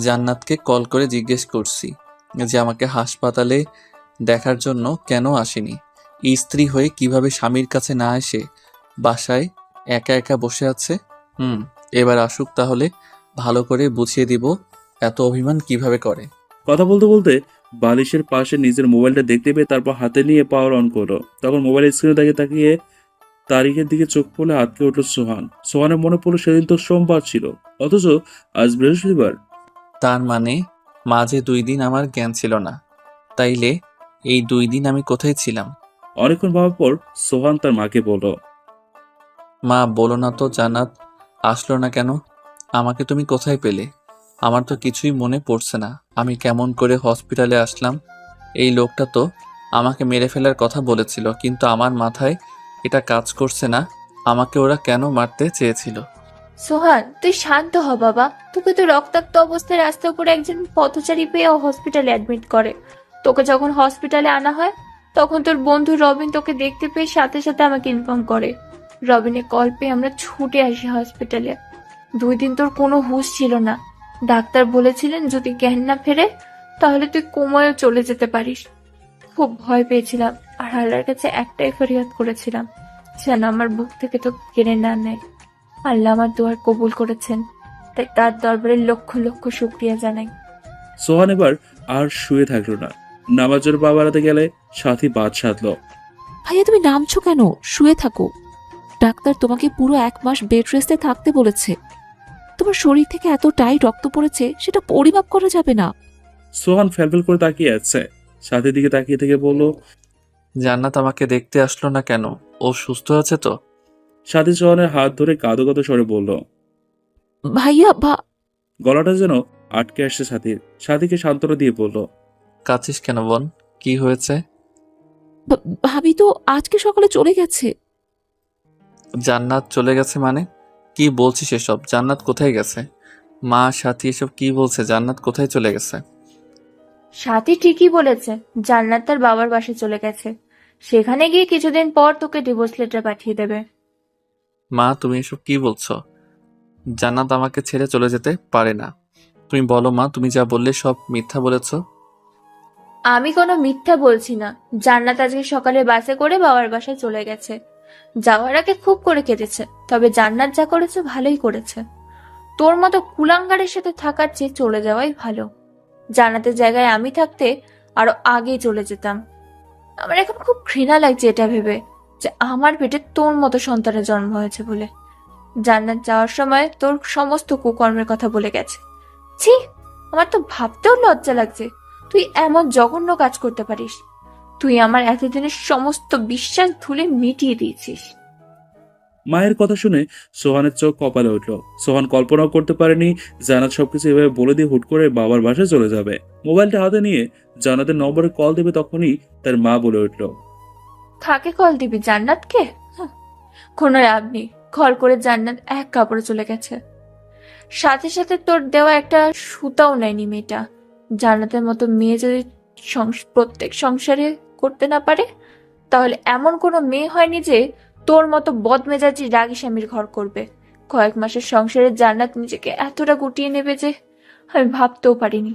জান্নাতকে কল করে জিজ্ঞেস করছি যে আমাকে হাসপাতালে দেখার জন্য কেন আসেনি। স্ত্রী হয়ে কিভাবে স্বামীর কাছে না এসে বাসায় একা একা বসে আছে। এবার আসুক, তাহলে ভালো করে বুঝিয়ে দিব এত অভিমান কিভাবে করে। কথা বলতে বলতে বালিশের পাশে নিজের মোবাইলটা দেখতে পেয়ে তারপর হাতে নিয়ে পাওয়ার অন করলো। তখন মোবাইলের স্ক্রিনে তাকিয়ে তারিখের দিকে চোখ পড়লে আটকে উঠল সোহান। সোহানের মনে পড়লো সেদিন তো সোমবার ছিল, অথচ আজ বৃহস্পতিবার। তার মানে মাঝে 2 দিন আমার জ্ঞান ছিল না। তাইলে এই 2 দিন আমি কোথায় ছিলাম? অনেকক্ষণ ভাবার পর সোহান তার মাকে বলল, মা, বলো না তো, জান্নাত আসলো না কেন? আমাকে তুমি কোথায় পেলে? আমার তো কিছুই মনে পড়ছে না। আমি কেমন করে হসপিটালে আসলাম? এই লোকটা তো আমাকে মেরে ফেলার কথা বলেছিল, কিন্তু আমার মাথায় এটা কাজ করছে না। আমাকে ওরা কেন মারতে চেয়েছিল? সোহান, তুই শান্ত হ বাবা। তোকে তো রক্তাক্ত অবস্থায় রাস্তার উপরে একজন পথচারী পেয়ে হসপিটালে অ্যাডমিট করে। তোকে যখন হসপিটালে আনা হয়, তখন তোর বন্ধু রবিন তোকে দেখতে পেয়ে সাথে সাথে আমাকে ইনফর্ম করে। রবিনের কল পেয়ে আমরা ছুটে আসি হসপিটালে। 2 দিন তোর কোনো হুঁশ ছিল না। ডাক্তার বলেছিলেন যদি জ্ঞান না ফেরে তাহলে তুই কোমায় চলে যেতে পারিস। খুব ভয় পেয়েছিলাম, আর আল্লাহর কাছে একটাই ফরিয়াদ করেছিলাম, যেন আমার বুক থেকে তো কেড়ে না নেয়। আল্লাহ আমার দোয়ার কবুল করেছেন, তাই তার দরবারে লক্ষ লক্ষ শুকরিয়া জানাই। সোহান এবার আর শুয়ে থাকলো না। নামাজের পা বাড়াতে গেলে সাথী বাদ সাধলো। ভাইয়া, তুমি নামছো কেন? শুয়ে থাকো। ডাক্তার তোমাকে পুরো 1 মাস বেড রেস্টে থাকতে বলেছে। তোমার শরীর থেকে এতটাই রক্ত পড়েছে, সেটা পরিমাপ করা যাবে না। সোহান ফেলফেল করে তাকিয়ে আছে। সাথীর দিকে তাকিয়ে থেকে বলল, জান্নাত আমাকে দেখতে আসলো না কেন? ও সুস্থ আছে তো? সাথী সোহানের হাত ধরে কাঁদো কাঁদো স্বরে বলল। ভাইয়া, গলাটা যেন আটকে আসছে সাথীর। সাথীকে সান্ত্বনা দিয়ে বলল, কাঁদছিস কেন বোন? কি হয়েছে? ভাবি তো আজকে সকালে চলে গেছে। জান্নাত চলে গেছে মানে? কি বলছিস এসব? জান্নাত কোথায় গেছে? মা, সাথী এসব কি বলছে? জান্নাত কোথায় চলে গেছে? সাথী ঠিকই বলেছে, জান্নাত তার বাবার বাসায় চলে গেছে। সেখানে গিয়ে কিছুদিন পর তোকে ডিভোর্স লেটার পাঠিয়ে দেবে। মা, তুমি এসব কি বলছো? জান্নাত আমাকে ছেড়ে চলে যেতে পারে না। তুমি বলো মা, তুমি যা বললে সব মিথ্যা বলেছো। আমি কোনো মিথ্যা বলছি না। জান্নাত আজকে সকালে বাসে করে বাবার বাসায় চলে গেছে। যাওয়ার আগে খুব করে কেটেছে, তবে জান্নাত যা করেছে ভালোই করেছে। তোর মতো কুলাঙ্গারের সাথে থাকার চেয়ে চলে যাওয়াই ভালো। জান্নাতের জায়গায় আমি থাকতে আরো আগেই চলে যেতাম। আমার এখন খুব ঘৃণা লাগছে এটা ভেবে যে আমার পেটে তোর মতো সন্তানের জন্ম হয়েছে বলে। জান্নাত যাওয়ার সময় তোর সমস্ত কুকর্মের কথা বলে গেছে। ছি, আমার তো ভাবতেও লজ্জা লাগছে তুই এমন জঘন্য কাজ করতে পারিস। তুই আমার এতদিনের সমস্ত বিশ্বাস ধুলে মিটিয়ে দিয়েছিস। মায়ের কথা শুনে সোহানের চোখ কপালে উঠল। সোহান কল্পনাও করতে পারেনি জান্নাত সবকিছু এভাবে বলে দিয়ে হুট করে বাবার বাসায় চলে যাবে। মোবাইলটা হাতে নিয়ে জান্নাতের নম্বরে কল দেবে, তখনই তার মা বলে উঠল, কাকে কল দিবি? জান্নাতকে? কোনো লাভ নেই। কল করে জান্নাত এক কাপড়ে চলে গেছে। সাথে সাথে তোর দেওয়া একটা সুতাও নেয়নি মেয়েটা। জান্নাতের মতো মেয়ে যদি প্রত্যেক সংসারে করতে না পারে, তাহলে এমন কোনো মেয়ে হয়নি যে তোর মতো বদমেজাজি রাগী স্বামীর ঘর করবে। কয়েক মাসের সংসারে জান্নাত নিজেকে এতটা গুটিয়ে নেবে যে আমি ভাবতেও পারিনি।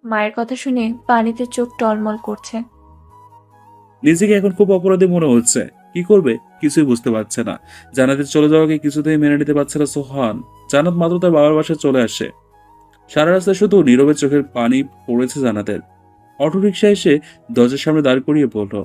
মায়ের কথা শুনে পানিতে চোখ টলমল করছে। নিজেকে এখন খুব অপরাধী মনে হচ্ছে। কি করবে কিছুই বুঝতে পারছে না। জান্নাতের চলে যাওয়াকে কিছুতেই মেনে নিতে পারছে না সোহান। জান্নাত মাত্র তার বাবার বাসায় চলে আসে। সারা রাস্তায় শুধু নীরবে চোখের পানি পড়েছে জান্নাতের। অটোরিকশা এসে দরজার সামনে দাঁড় করিয়ে বলল,